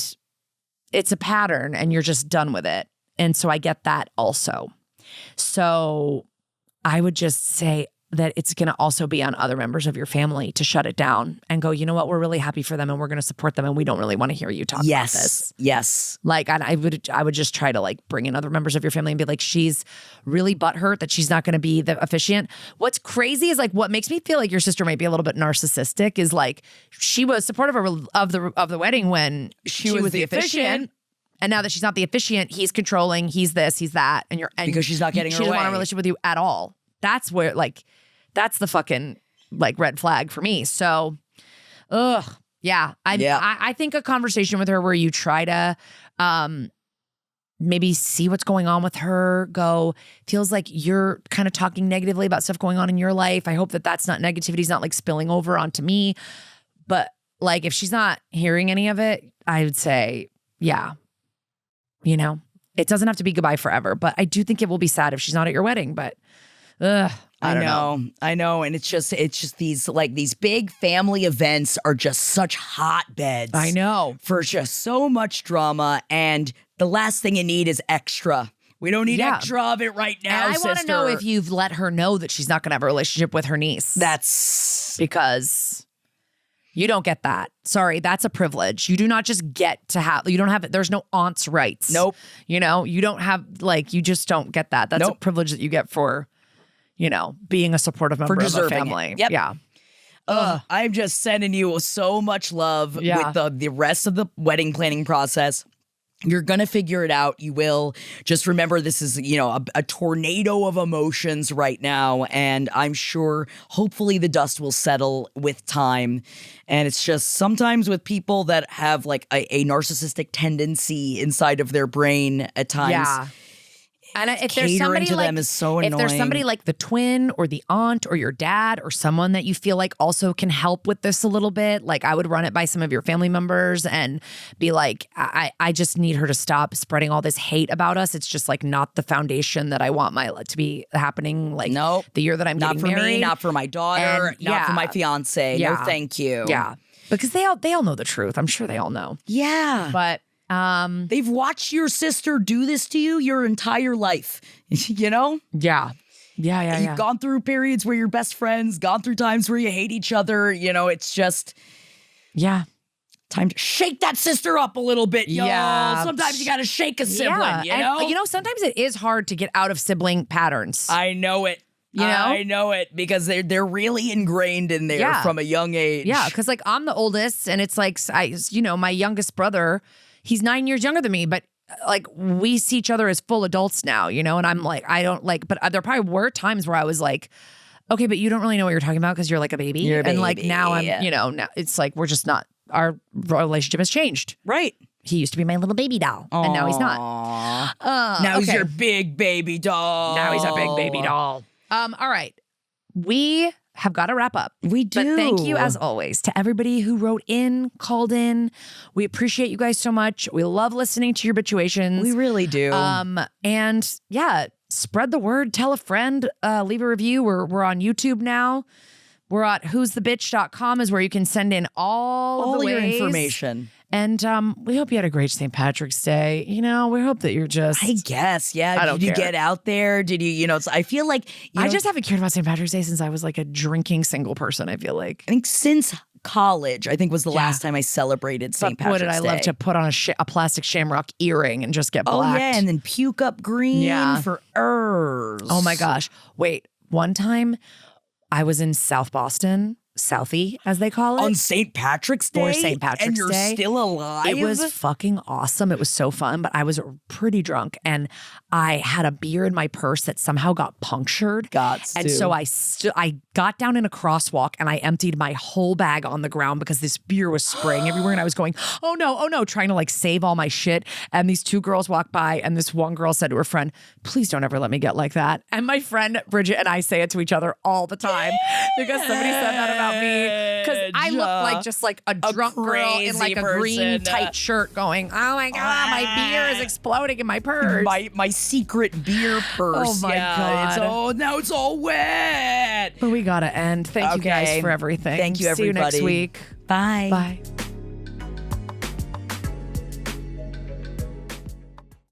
it's a pattern and you're just done with it. And so I get that also. So I would just say that it's going to also be on other members of your family to shut it down and go, you know what, we're really happy for them and we're going to support them and we don't really want to hear you talk about this. Yes. Like, and I would just try to like bring in other members of your family and be like, she's really butthurt that she's not going to be the officiant. What's crazy is like, what makes me feel like your sister might be a little bit narcissistic is like, she was supportive of the wedding when she was the officiant. And now that she's not the officiant, he's controlling, he's this, he's that. And because she's not getting her way. She doesn't want a relationship with you at all. That's where like, that's the fucking like red flag for me. So, I think a conversation with her where you try to maybe see what's going on with her, feels like you're kind of talking negatively about stuff going on in your life. I hope that that's not negativity's not like spilling over onto me. But like, if she's not hearing any of it, I would say, it doesn't have to be goodbye forever. But I do think it will be sad if she's not at your wedding. But I know. And it's just these big family events are just such hotbeds. I know. For just so much drama. And the last thing you need is extra. We don't need extra of it right now, and I want to know if you've let her know that she's not going to have a relationship with her niece. That's because you don't get that. Sorry, that's a privilege. You do not just get to have, you don't have it. There's no aunt's rights. Nope. You don't have, like, you just don't get that. That's a privilege that you get for, being a supportive member of a family. Yep. Yeah. I'm just sending you so much love with the rest of the wedding planning process. You're going to figure it out. You will. Just remember, this is, a tornado of emotions right now. And I'm sure, hopefully, the dust will settle with time. And it's just sometimes with people that have like a narcissistic tendency inside of their brain at times. Yeah. And if there's catering somebody to like, them is so annoying. If there's somebody like the twin or the aunt or your dad or someone that you feel like also can help with this a little bit, like I would run it by some of your family members and be like, I just need her to stop spreading all this hate about us. It's just like not the foundation that I want to be happening. Like the year that I'm getting married. Not for me, not for my daughter, not for my fiance. Yeah. No, thank you. Yeah. Because they all know the truth. I'm sure they all know. Yeah. But they've watched your sister do this to you your entire life, Yeah. You've gone through periods where you're best friends, gone through times where you hate each other. It's just, time to shake that sister up a little bit, y'all. Yeah. Sometimes you got to shake a sibling, And, sometimes it is hard to get out of sibling patterns. I know it. I know it because they're really ingrained in there from a young age. Yeah, because like I'm the oldest and it's like, my youngest brother, he's 9 years younger than me, but like we see each other as full adults now, you know? And I'm like, I don't like, but there probably were times where I was like, okay, but you don't really know what you're talking about because you're like a baby. You're a And like baby. now I'm, you know, now it's like we're just not, our relationship has changed. Right. He used to be my little baby doll, and now he's not. Now he's okay. your big baby doll. Now he's a big baby doll. All right. We have got to wrap up. We do. But thank you, as always, to everybody who wrote in, called in. We appreciate you guys so much. We love listening to your bitchuations. We really do. And yeah, spread the word. Tell a friend. Leave a review. We're on YouTube now. We're at who'sthebitch.com is where you can send in all the your ways. information. And we hope you had a great St. Patrick's Day. You know, we hope that you're just... I guess, yeah. I don't Did you care. get out there? Did you, you know, I feel like... I just haven't cared about St. Patrick's Day since I was like a drinking single person, I feel like. I think since college, I think was the last time I celebrated St. Patrick's Day. Boy, did I love to put on a plastic shamrock earring and just get blacked. Oh, yeah, and then puke up green for Urs. Oh, my gosh. Wait, one time I was in South Boston, Southie, as they call it. On St. Patrick's Day? For St. Patrick's and you're Day. still alive? It was fucking awesome. It was so fun, but I was pretty drunk and I had a beer in my purse that somehow got punctured. And so I got down in a crosswalk and I emptied my whole bag on the ground because this beer was spraying everywhere and I was going, oh no, trying to like save all my shit. And these two girls walked by and this one girl said to her friend, please don't ever let me get like that. And my friend Bridget and I say it to each other all the time because somebody said that about me because I look like just like a drunk girl in like a green tight shirt going, oh my God, my beer is exploding in my purse. My secret beer purse. Oh my God. Now it's all wet. But we gotta end. Thank you guys for everything. Thank you, See you everybody. next week. Bye. Bye.